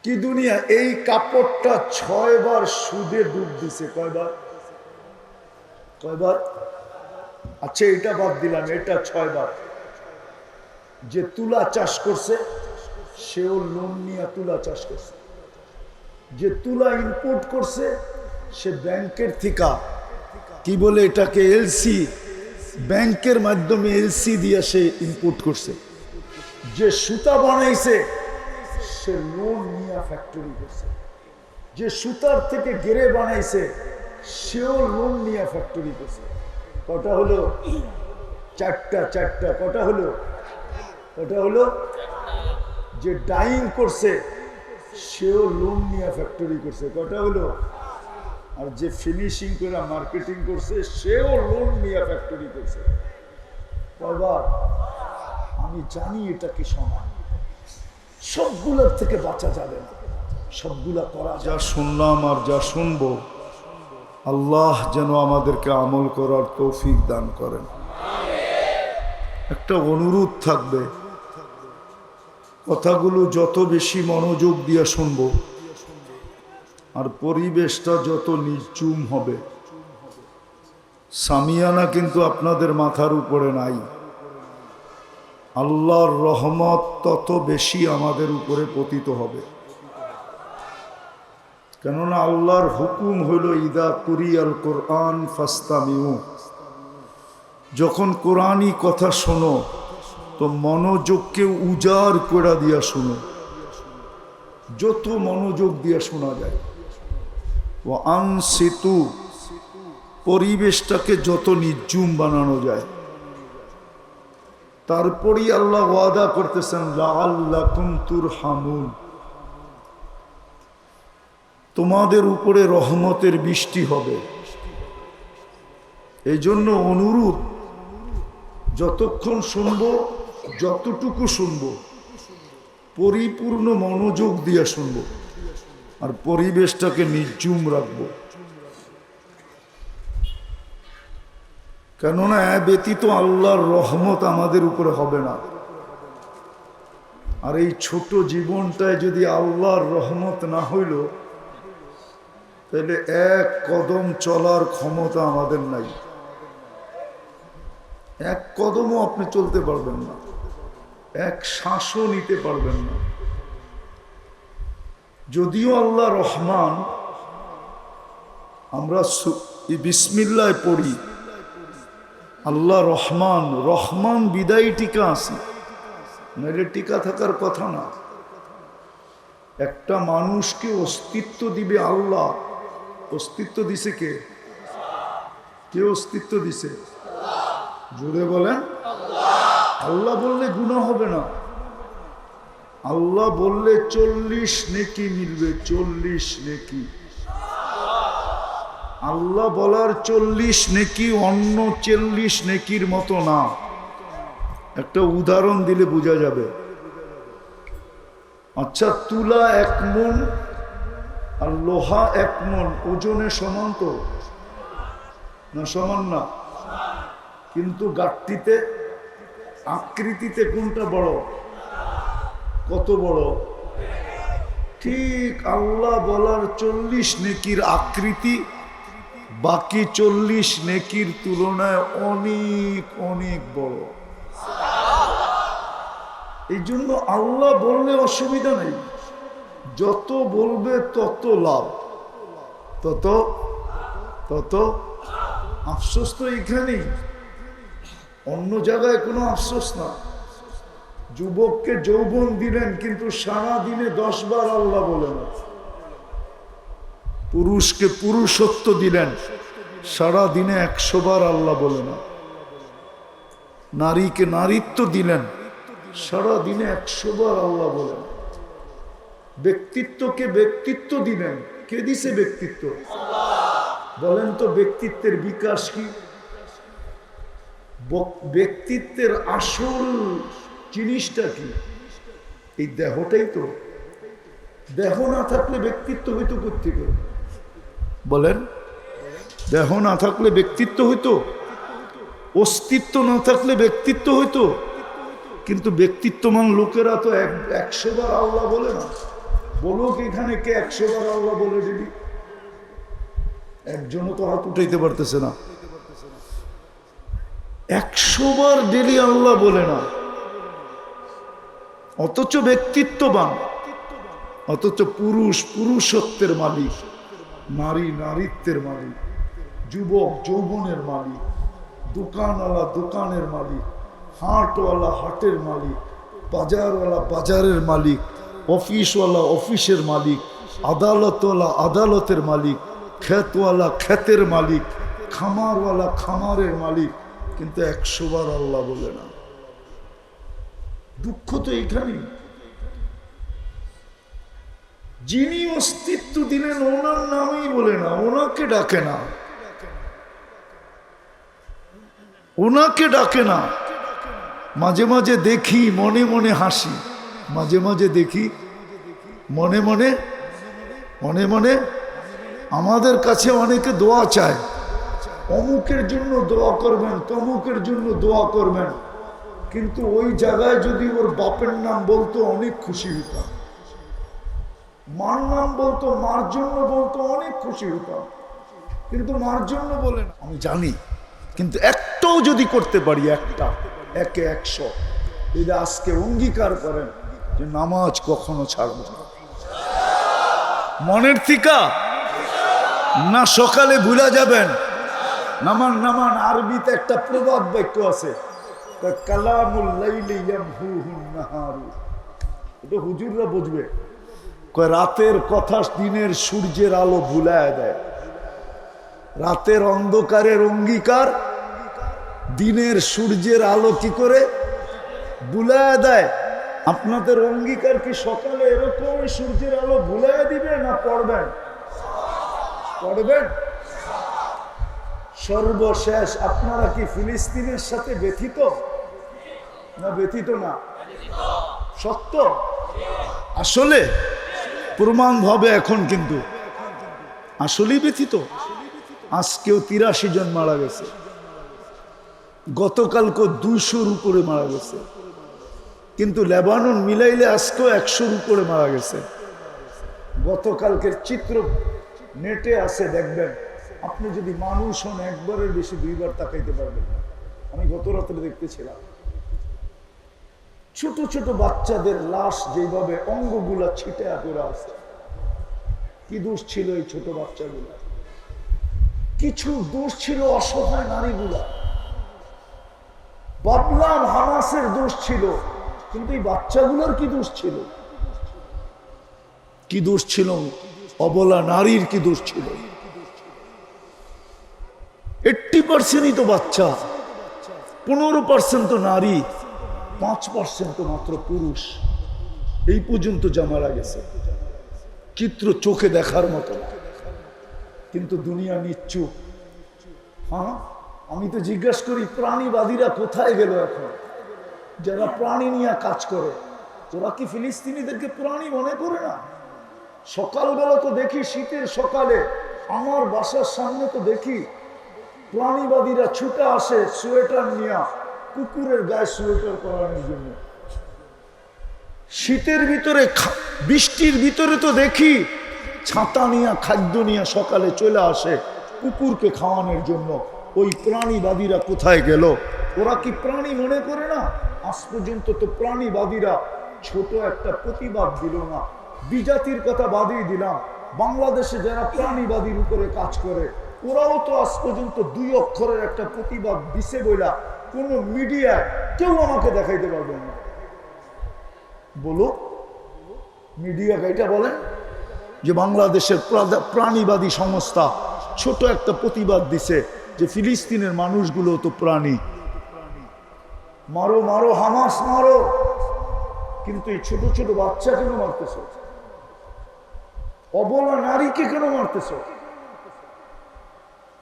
কি দুনিয়া। এই কাপড়টা 6 বার সুদে ডুব দিছে। কয়বার? আচ্ছা এটা বাদ দিলাম, এটা 6 বার। যে তুলা চাষ করছে সেও লোন নিয়ে তুলা চাষ করছে। যে তুলা ইম্পোর্ট করছে সে ব্যাংকের থেকে, কি বলে এটাকে, এলসি, ব্যাংকের মাধ্যমে এলসি দিয়ে সে ইম্পোর্ট করছে। যে সুতা বানাইছে সে লোন নিয়ে ফ্যাক্টরি করছে। যে সুতার থেকে গেরে বানাইছে সেও লোন নিয়ে ফ্যাক্টরি করছে। কটা হলো? চারটা। কটা হলো? যে ডাইং করছে সেও লোন নিয়ে ফ্যাক্টরি করছে। কটা হলো? আর যে ফিনিশিং করে মার্কেটিং করছে সেও লোন নিয়ে ফ্যাক্টরি করছে। কয়বার? আমি জানি এটা কি সমান। সবগুলোর থেকে বাঁচা যাবে না, সবগুলা করা। যা শুনলাম আর যা শুনবো, আল্লাহ যেন আমাদেরকে আমল করার তৌফিক দান করেন। একটা অনুরোধ থাকবে, কথাগুলো যত বেশি মনোযোগ দিয়ে শুনবো আর পরিবেশটা যত নির্জুম হবে। সামিয়ানা কিন্তু আপনাদের মাথার উপরে নাই। আল্লাহর রহমত তত বেশি আমাদের উপরে পতিত হবে। কেননা আল্লাহর হুকুম হইল ইদা কুরিয়াল কোরআন ফাস্তামিউ, যখন কোরআনই কথা শোনো তো মনোযোগকে উজাড় করে দিয়া শোনো, যত মনোযোগ দিয়া শোনা যায়। ও আনসিতু, পরিবেশটাকে যত নির্জুম বানানো যায়। তারপরই আল্লাহ ওয়াদা করতেছেন লাআল্লাকুম তুরহামুন, তোমাদের উপরে রহমতের বৃষ্টি হবে। এই জন্য অনুরোধ, যতক্ষণ শুনবো, যতটুকু শুনবো পরিপূর্ণ মনোযোগ দিয়ে শুনবো আর পরিবেশটাকে নির্জুম রাখবো। কেননা ব্যতীত আল্লাহর রহমত আমাদের উপরে হবে না। আর এই ছোট জীবনটায় যদি আল্লাহর রহমত না হইল তাহলে এক কদম চলার ক্ষমতা আমাদের নাই। এক কদমও আপনি চলতে পারবেন না, এক শ্বাসও নিতে পারবেন না। যদিও আল্লাহ রহমান, আমরা বিসমিল্লাহ পড়ি আল্লাহ রহমান, রহমান বিদায়ী টিকা আছে, নাহলে টিকা থাকার কথা না। একটা মানুষকে অস্তিত্ব দিবে আল্লাহ। অস্তিত্ব দিছে কে? কে অস্তিত্ব দিছে? জোরে বলেন। আল্লাহ বললে গুনাহ হবে না। আল্লাহ বললে 40 নেকি মিলবে, 40 নেকি। আল্লাহ বলার 40 নেকি অন্য 40 নেকির মতো না। একটা উদাহরণ দিলে বোঝা যাবে। আচ্ছা, তুলা 1 মণ আর লোহা 1 মণ ওজনে সমান তো না? সমান না। কিন্তু গাঠটিতে, আকৃতিতে কোনটা বড়? কত বড়? ঠিক আল্লাহ বলার 40 নেকির আকৃতি বাকি 40 নেকির তুলনায় অনেক অনেক বড়। এই জন্য আল্লাহ বললে অসুবিধা নেই, যত বলবে তত লাভ, তত তত আফসোস তো এখানেই, অন্য জায়গায় কোনো আফসোস না। যুবককে যৌবন দিলেন কিন্তু সারা দিনে 10 বার আল্লাহ বলেন। পুরুষকে পুরুষত্ব দিলেন সারা দিনে 100 বার আল্লাহ বলে না। নারীকে নারীত্ব দিলেন, সারা দিনে 100 বার আল্লাহ বলে না। ব্যক্তিত্বকে ব্যক্তিত্ব দিলেন, কে দিছে ব্যক্তিত্ব? বলেন তো ব্যক্তিত্বের বিকাশ কি? ব্যক্তিত্বের আসল জিনিসটা কি? এই দেহটাই তো। দেহ না থাকলে ব্যক্তিত্ব হইতো কোত্থেকে? বলেন, দেহ না থাকলে ব্যক্তিত্ব হইতো? অস্তিত্ব না থাকলে ব্যক্তিত্ব হইতো? কিন্তু ব্যক্তিত্বমান লোকেরা তো 100 বার আল্লাহ বলে না। বলুক এখানে কে 100 বার আল্লাহ বলে দিবি? একজনও তো হাত উঠাইতে পারতেছে না। 100 বার ডেলি আল্লাহ বলে না, অথচ ব্যক্তিত্ববান, অথচ পুরুষ পুরুষত্বের মালিক, নারী নারীত্বের মালিক, যুবক যৌবনের মালিক, দোকানওয়ালা দোকানের মালিক, হাটওয়ালা হাটের মালিক, বাজারওয়ালা বাজারের মালিক, অফিসওয়ালা অফিসের মালিক, আদালতওয়ালা আদালতের মালিক, ক্ষেতওয়ালা ক্ষেতের মালিক, খামারওয়ালা খামারের মালিক, কিন্তু 100 বার আল্লাহ বলে না। দুঃখ তো এইখানেই। যিনি অস্তিত্ব দিলেন ওনার নামই বলে না, ওনাকে ডাকে না, ওনাকে ডাকে না। মাঝে মাঝে দেখি মনে মনে হাসি, মাঝে মাঝে দেখি মনে মনে মনে মনে আমাদের কাছে অনেকে দোয়া চায়, অমুকের জন্য দোয়া করবেন, তমুকের জন্য দোয়া করবেন, কিন্তু ওই জায়গায় যদি ওর বাপের নাম বলতো অনেক খুশি হতাম, মার নাম বলতো, মার জন্য বলতো অনেক খুশি হতাম, কিন্তু মার জন্য বলে না। আমি জানি, কিন্তু একটাও যদি করতে পারি, একটা, একে 100, যদি আজকে অঙ্গীকার করেন যে নামাজ কখনো ছাড়ব না, মনের থিকা না, সকালে ভুলা যাবেন। নামান নামান আরবিতে একটা প্রবাদ বাক্য আছে, কালামুল লাইলি ইয়ামহুহুন নাহারু। এটা হুজুররা বুঝবে। রাতের কথা দিনের সূর্যের আলো ভুলায় দেয়। রাতের অন্ধকারের অঙ্গীকার দিনের সূর্যের আলো কি করে ভুলায় দেয়? আপনাদের অঙ্গীকার কি সকালে এরকম সূর্যের আলো ভুলায় দিবে না পড়বেন? পড়বেন। সর্বশেষ আপনারা কি ফিলিস্তিনের সাথে ব্যথিত না? ব্যথিত না? সত্য আসলে প্রমাণ হবে এখন, কিন্তু আসলেই ব্যথিত। আজকেও 83 জন মারা গেছে, গতকালকে 200-র উপরে মারা গেছে, কিন্তু লেবানন মিলাইলে আজকেও 100-র উপরে মারা গেছে। গতকালকের চিত্র নেটে আছে, দেখবেন। আপনি যদি মানুষ হন একবারের বেশি 2 বার তাকাইতে পারবেন না। আমি গত রাত্রে দেখতেছিলাম ছোট ছোট বাচ্চাদের লাশ যেভাবে অঙ্গগুলা ছিটে পড়ে আছে। কি দোষ ছিল এই ছোট বাচ্চাগুলা? কিছু দোষ ছিল অসহায় নারীগুলা। ভাবলাম হামাসের দোষ ছিল, কিন্তু এই বাচ্চাগুলোর কি দোষ ছিল? কি দোষ ছিল? অবলা নারীর কি দোষ ছিল? 80% তো বাচ্চা, 15% তো নারী, 5% তো মাত্র পুরুষ। এই পর্যন্ত যা মারা গেছে, চিত্র চোখে দেখার মতো, কিন্তু দুনিয়া নিশ্চুপ। হ্যাঁ, আমি তো জিজ্ঞাসা করি প্রাণীবাদীরা কোথায় গেল এখন? যারা প্রাণী নিয়ে কাজ করে, ওরা কি ফিলিস্তিনিদেরকে প্রাণী মনে করে না? সকালবেলা তো দেখি, শীতের সকালে আমার বাসার সামনে তো দেখি প্রাণীবাদীরা ছুটে আসে সোয়েটার নিয়ে, কুকুরের গায়ে সোয়েটার পরানোর জন্য। শীতের ভিতরে, বৃষ্টির ভিতরে তো দেখি ছাতা নিয়ে, খাদ্য নিয়ে সকালে চলে আসে কুকুরকে খাওয়ানোর জন্য। ওই প্রাণীবাদীরা কোথায় গেল? ওরা কি প্রাণী মনে করে না? আজ পর্যন্ত তো প্রাণীবাদীরা ছোট একটা প্রতিবাদ দিল না। বিজাতির কথা বাদই দিলাম, বাংলাদেশে যারা প্রাণীবাদীর উপরে কাজ করে, ওরাও তো আজ পর্যন্ত 2 অক্ষরের একটা প্রতিবাদ দিছে বইলা কোনো মিডিয়ায় কেউ আমাকে দেখাইতে পারবে না। বলো, মিডিয়া এটা বলেন যে বাংলাদেশের প্রাণীবাদী সংস্থা ছোট একটা প্রতিবাদ দিছে যে ফিলিস্তিনের মানুষগুলো তো প্রাণী, মারো মারো হামাস মারো, কিন্তু এই ছোট ছোট বাচ্চা কেন মারতেছ? অবলা নারীকে কেন মারতেছ?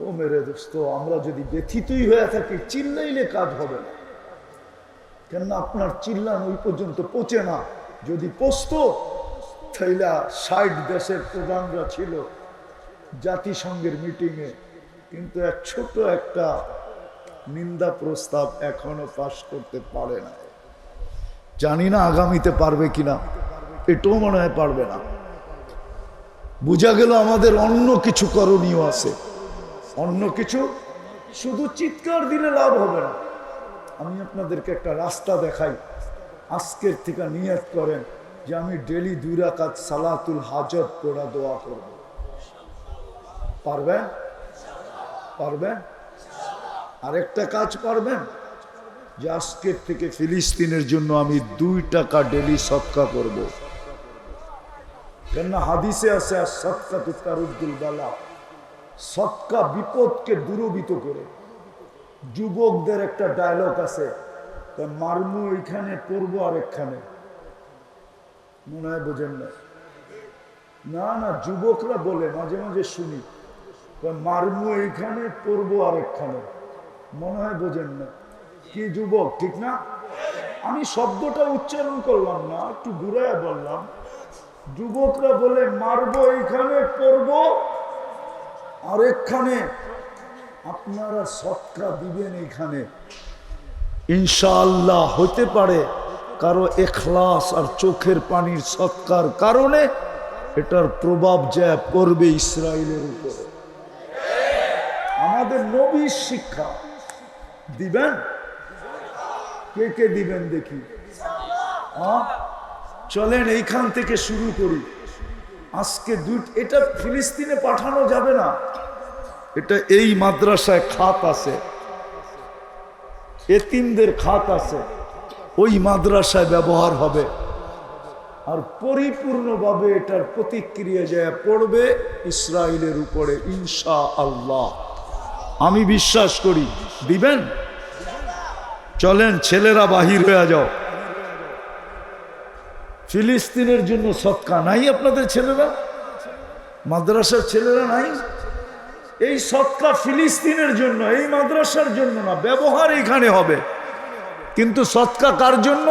ও মেরে দোস্ত, আমরা যদি ব্যথিতই হয়ে থাকি, চিল্লাইলে কাজ হবে না। কেননা আপনার চিল্লান ওই পর্যন্ত পৌঁছে না। যদি পৌঁছতো তাইলে 60 দেশের প্রধানরা ছিল জাতিসংঘের মিটিংয়ে, কিন্তু এক ছোট একটা নিন্দা প্রস্তাব এখনো পাশ করতে পারে না। জানি না আগামীতে পারবে কিনা, এটাও মনে হয় পারবে না। বোঝা গেল আমাদের অন্য কিছু করণীয় আছে, অন্য কিছু। শুধু চিৎকার দিলে লাভ হবে না। আমি আপনাদেরকে একটা রাস্তা দেখাই। আজকের থেকে নিয়ত করেন যে আমি ডেলি 2 রাকাত সালাতুল হাজত পড়া দোয়া করব। পারবেন? পারবেন? আরেকটা কাজ পারবেন যে আজকের থেকে ফিলিস্তিনের জন্য আমি 2 টাকা ডেলি সদকা করব। কেননা হাদিসে আছে সদকাতু তারুদ্দুল বালা, সদকা বিপদকে দূরীভূত করে। যুবকদের একটা ডায়লগ আছে, মারমু এখানে পড়বো আরেকখানে, মনে হয় বোঝেন না? না না, যুবকরা বলে, মাঝে মাঝে শুনি, মারমু এইখানে পড়বো আরেকখানে, মনে হয় বোঝেন না। কি যুবক, ঠিক না? আমি শব্দটা উচ্চারণ করলাম না, একটু ঘুরাইয়া বললাম। যুবকরা বলে মারবো এইখানে পড়বো আরেকখানে, আপনারা সদকা দিবেন এইখানে। ইনশাআল্লাহ হতে পারে কারো ইখলাস আর চোখের পানির সদকার কারণে এটার প্রভাব যা পড়বে ইসরায়েলের উপরে। আমাদের নবীর শিক্ষা দিবেন। কে কে দিবেন দেখি? চলেন এইখান থেকে শুরু করি। আজকে এটা ফিলিস্তিনে পাঠানো যাবে না, এটা এই মাদ্রাসায় খাত আছে, এতিমদের খাত আছে, ওই মাদ্রাসায় ব্যবহার হবে। আর পরিপূর্ণভাবে এটার প্রতিক্রিয়া যায় পড়বে ইসরায়েলের উপরে ইনশাআল্লাহ। আমি বিশ্বাস করি। দিবেন? চলেন ছেলেরা বাহির হয়ে যাও। ফিলিস্তিনের জন্য সদকা নাই আপনাদের ছেলেরা? মাদ্রাসার ছেলেরা নাই? এই সদকা ফিলিস্তিনের জন্য, এই মাদ্রাসার জন্য না, ব্যবহার এখানে হবে। কিন্তু সদকা কার জন্য?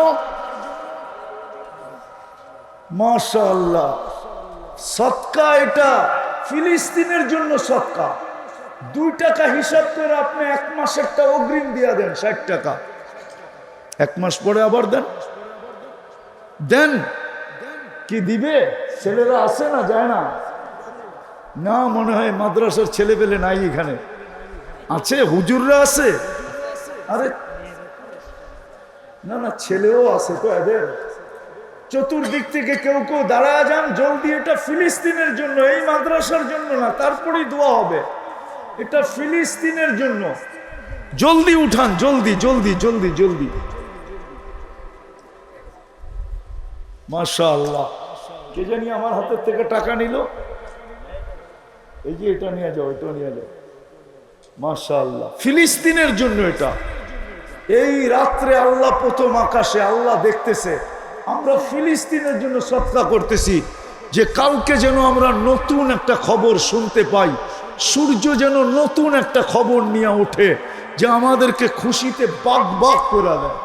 মাশাআল্লাহ, সদকা এটা ফিলিস্তিনের জন্য সদকা। 2 টাকা হিসাব করে আপনি 1 মাসেরটা অগ্রিম দিয়া দেন, 60 টাকা। 1 মাস পরে আবার দেন। দেন কি দিবে? ছেলেরা আছে না, যায় না? না, মনে হয় মাদ্রাসার ছেলে পেলে নাই এখানে। আছে, হুজুররা আছে। আরে না না, ছেলেও আছে তো এদের। চতুর্দিক থেকে কেউ কেউ দাঁড়ায় যান, জলদি। এটা ফিলিস্তিনের জন্য, এই মাদ্রাসার জন্য না, তারপরেই দোয়া হবে। এটা ফিলিস্তিনের জন্য। জলদি উঠান, জলদি জলদি জলদি জলদি। মাশাআল্লাহ। কে জানি আমার হাতের থেকে টাকা নিল। এই যে এটা নিয়ে যাও, এটা নিয়ে যাও। মাশাআল্লাহ, ফিলিস্তিনের জন্য এটা। এই রাত্রে আল্লাহ প্রথম আকাশে আল্লাহ দেখতেছে আমরা ফিলিস্তিনের জন্য সদকা করতেছি, যে কালকে যেন আমরা নতুন একটা খবর শুনতে পাই, সূর্য যেন নতুন একটা খবর নিয়ে ওঠে, যে আমাদেরকে খুশিতে বাক বাক করে দেয়।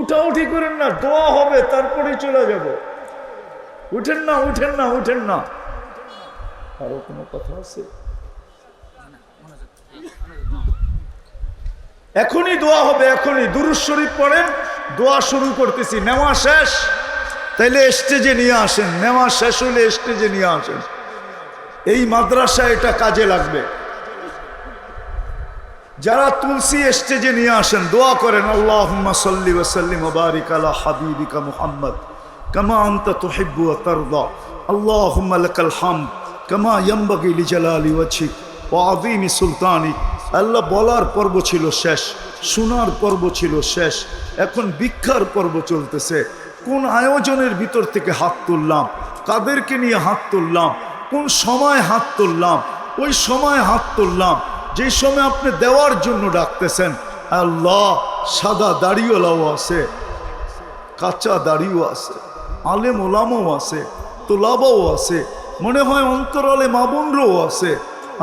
উঠাউঠি করেন না, দোয়া হবে, তারপরে চলে যাব। উঠেন না, উঠেন না, উঠেন না। আরো কোনো কথা আছে? এখনই দোয়া হবে, এখনই। দুরূদ শরীফ পড়েন, দোয়া শুরু করতেছি। নেওয়া শেষ, তাইলে স্টেজে নিয়ে আসেন। নেওয়া শেষ হলে স্টেজে নিয়ে আসেন। এই মাদ্রাসায় এটা কাজে লাগবে। যারা তুলসী স্টেজে নিয়ে আসেন, দোয়া করেন। আল্লাহুম্মা সাল্লি ওয়া সাল্লিম ওয়া বারিক আলা হাবিবিকা মুহাম্মদ কামা আনতা তুহিব্বু ওয়া তারদা। আল্লাহুম্মা লাকাল হামদ কামা ইয়ানবাগি লিজালালি ওয়াজহিক ওয়া আযীমি সুলতানিক। আল্লাহ বলার পর্ব ছিল শেষ, শোনার পর্ব ছিল শেষ, এখন ভিক্ষার পর্ব চলতেছে। কোন আয়োজনের ভিতর থেকে হাত তুললাম, কাদেরকে নিয়ে হাত তুললাম, কোন সময় হাত তুললাম, ওই সময় হাত তুললাম যে সময় আপনি দেওয়ার জন্য ডাকতেছেন। আল্লাহ, সাদা দাড়িওয়ালাও আছে, কাঁচা দাড়িও আছে, আলেম ওলামাও আছে, তোলাবাও আছে, মনে হয় অন্তরালে মা বোনরাও আছে।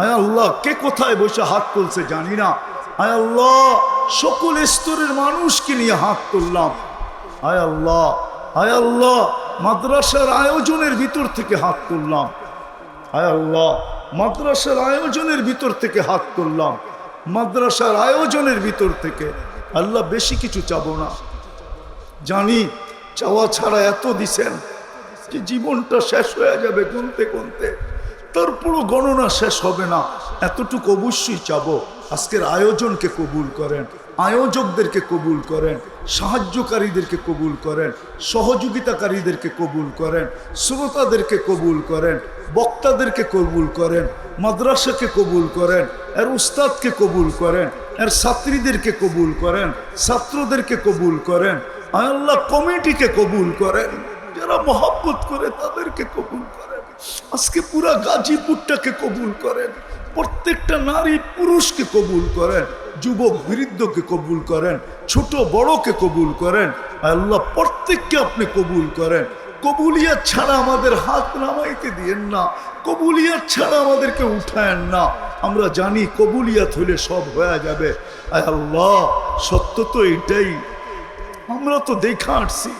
আয় আল্লাহ, কে কোথায় বসে হাত তুলছে জানি না। আয় আল্লাহ, সকল স্তরের মানুষকে নিয়ে হাত তুললাম। আয় আল্লাহ, আয় আল্লাহ, মাদ্রাসার আয়োজনের ভিতর থেকে হাত তুললাম। আয় আল্লাহ, মাদ্রাসার আয়োজনের ভিতর থেকে হাত তুললাম, মাদ্রাসার আয়োজনের ভিতর থেকে। আল্লাহ, বেশি কিছু চাবো না, জানি চাওয়া ছাড়া এত দিছেন যে জীবনটা শেষ হয়ে যাবে গুনতে গুনতে, তারপরও গণনা শেষ হবে না। এতটুকু অবশ্যই চাবো, আজকের আয়োজনকে কবুল করেন, আয়োজকদেরকে কবুল করেন, সাহায্যকারীদেরকে কবুল করেন, সহযোগিতাকারীদেরকে কবুল করেন, শ্রোতাদেরকে কবুল করেন, বক্তাদেরকে কবুল করেন, মাদ্রাসাকে কবুল করেন, এর উস্তাদকে কবুল করেন, এর ছাত্রীদেরকে কবুল করেন, ছাত্রদেরকে কবুল করেন। আল্লাহ, কমিটিকে কবুল করেন, যারা মহব্বত করে তাদেরকে কবুল করেন। আজকে পুরা গাজীপুরটাকে কবুল করেন, প্রত্যেকটা নারী পুরুষকে কবুল করেন, যুবক বৃদ্ধকে কবুল করেন, ছোট বড়কে কবুল করেন। আল্লাহ, প্রত্যেককে আপনি কবুল করেন। কবুলিয়াত ছাড়া আমাদের হাত নামাইতে দিয়েন না, কবুলিয়াত ছাড়া আমাদেরকে উঠায়েন না। আমরা জানি কবুলিয়াত হলে সব হয়ে যাবে। আয় আল্লাহ, সত্য তো এটাই, আমরা তো দেখা আসছি।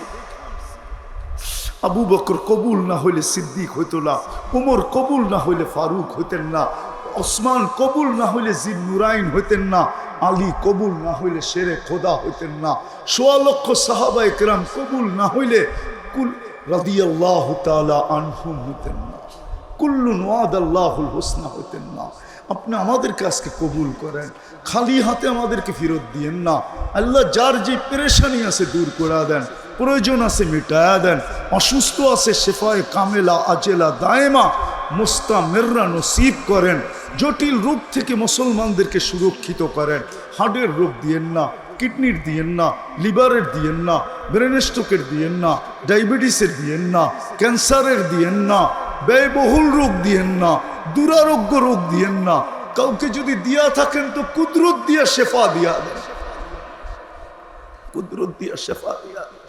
আবু বকর কবুল না হইলে সিদ্দিক হইতো না, উমর কবুল না হইলে ফারুক হইতেন না, ওসমান কবুল না হইলে জিন নুরাইন হইতেন না, আলী কবুল না হইলে শেরে খোদা হইতেন না, ১৬ লক্ষ সাহাবায়ে কেরাম কবুল না হইলে কুল রাদিয়াল্লাহু তাআলা আনহুম হইতেন না, কুল্লুন ওয়াদাল্লাহুল হুসনা হইতেন না। আপনি আমাদেরকে আজকে কবুল করেন, খালি হাতে আমাদেরকে ফেরত দিয়েন না। আল্লাহ, যার যে পেরেশানি আছে দূর করে দেন, প্রয়োজন আছে মিটায়া দেন, অসুস্থ আছে শেফায়ে কামেলা আজেলা দায়েমা মুস্তামিররা নসিব করেন, জটিল রোগ থেকে মুসলমানদেরকে সুরক্ষিত করেন। হার্টের রোগ দিয়েন না, কিডনির দিয়েন না, লিভারের দিয়েন না, ব্রেন স্ট্রোকের দিয়েন না, ডায়াবেটিসের দিয়েন না, ক্যান্সারের দিয়েন না, ব্যয়বহুল রোগ দিয়েন না, দুরারোগ্য রোগ দিয়েন না। কাউকে যদি দিয়া থাকেন তো কুদরত দিয়া শেফা দিয়া দেন, কুদরত দিয়া শেফা দিয়া দেন।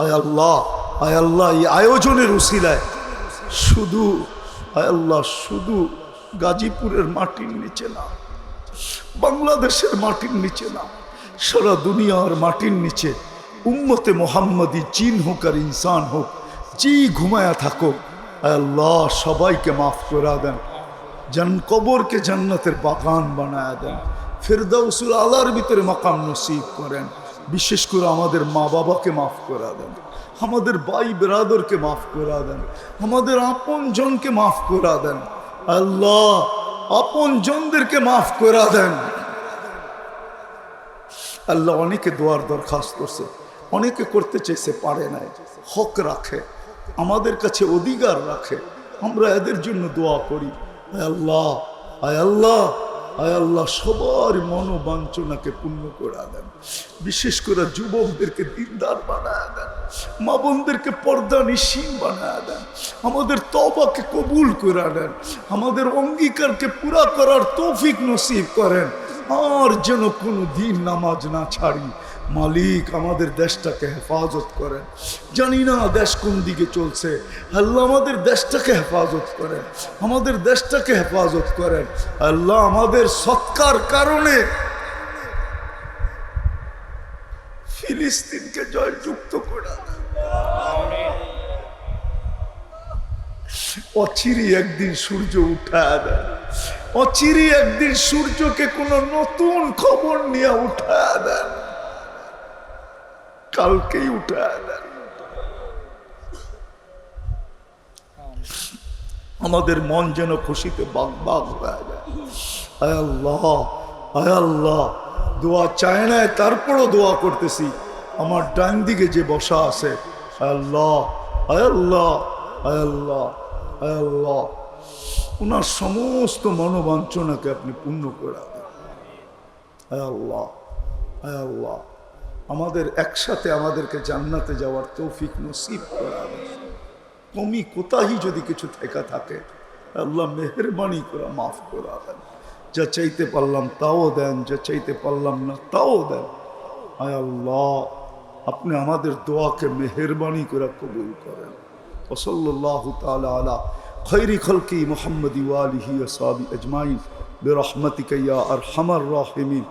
আয় আল্লাহ, আয় আল্লাহ, এই আয়োজনের উসিলায় শুধু, আয় আল্লাহ, শুধু গাজীপুরের মাটির নিচে না, বাংলাদেশের মাটির নিচে না, সারা দুনিয়ার মাটির নিচে উম্মতে মোহাম্মদী জিন হোক আর ইনসান হোক, যে ঘুমায়া থাকো, আল্লাহ সবাইকে মাফ করে দেন। কবরকে জান্নাতের বাগান বানায় দেন, ফেরদাউসুল আলার ভিতরে মাকাম নসিব করেন। বিশেষ করে আমাদের মা বাবাকে মাফ করে দেন, আমাদের ভাই বেরাদরকে মাফ করে দেন, আমাদের আপন জনকে মাফ করে দেন। আল্লাহ, আপন জনদেরকে মাফ করে দেন। আল্লাহ, অনেকে দোয়ার দরখাস্ত করছে, অনেকে করতে চেয়েছে পারে নাই, হক রাখে, আমাদের কাছে অধিকার রাখে, আমরা এদের জন্য দোয়া করি। আয় আল্লাহ, আয় আল্লাহ, আয় আল্লাহ, সবার মনোবাঞ্ছনাকে পূর্ণ করে দেন। বিশেষ করে যুবকদেরকে দিনদার বানায় দেন, মা বোনদেরকে পর্দা নিশীন বানায় দেন, আমাদের তওবাকে কবুল করে দেন, আমাদের অঙ্গীকারকে পুরা করার তৌফিক নসিব করেন। আর যেন কোনো দিন নামাজ না ছাড়ি। মালিক, আমাদের দেশটাকে হেফাজত করেন। জানি না দেশ কোন দিকে চলছে, আল্লাহ আমাদের দেশটাকে হেফাজত করেন, আমাদের দেশটাকে হেফাজত করেন। আল্লাহ, আমাদের সৎকার কারণে ফিলিস্তিনকে জয়যুক্ত করে অচিরি একদিন সূর্য উঠায় দেন, অচিরি একদিন সূর্যকে কোন নতুন খবর নিয়ে উঠায় দেন, কালকেই উঠায় দেন। আমাদের মন যেন খুশিতে বাগ বাগ হয়ে যায়। আয় আল্লাহ, আয় আল্লাহ, দোয়া চায় না তারপরও দোয়া করতেছি। আমার ডান দিকে যে বসা আছে, আয় আল্লাহ, আয় আল্লাহ, আয় আল্লাহ, আয় আল্লাহ, ওনার সমস্ত মনোবাঞ্ছনাকে আপনি পূর্ণ করে দেন। আয় আল্লাহ, আয় আল্লাহ, আমাদের একসাথে আমাদেরকে জান্নাতে যাওয়ার তৌফিক নসিব করে দেন। কমি কোতাহি যদি কিছু থেকে থাকে, আল্লাহ মেহেরবানি করে মাফ করে দেন। যা চাইতে পারলাম তাও দেন, যা চাইতে পারলাম না তাও দেন। আয় আল্লাহ, আপনি আমাদের দোয়াকে মেহেরবানি করে কবুল করেন। ওসল্লাল্লাহু তাআলা আলা খৈরি খলকি মুহাম্মদি ওয়া আলিহি ওয়া সাহবিহি আজমাইন বিরহমাতিকা ইয়া আরহামার রাহিমিন।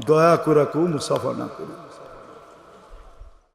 দয়া করে কেউ মুসাফা না করে।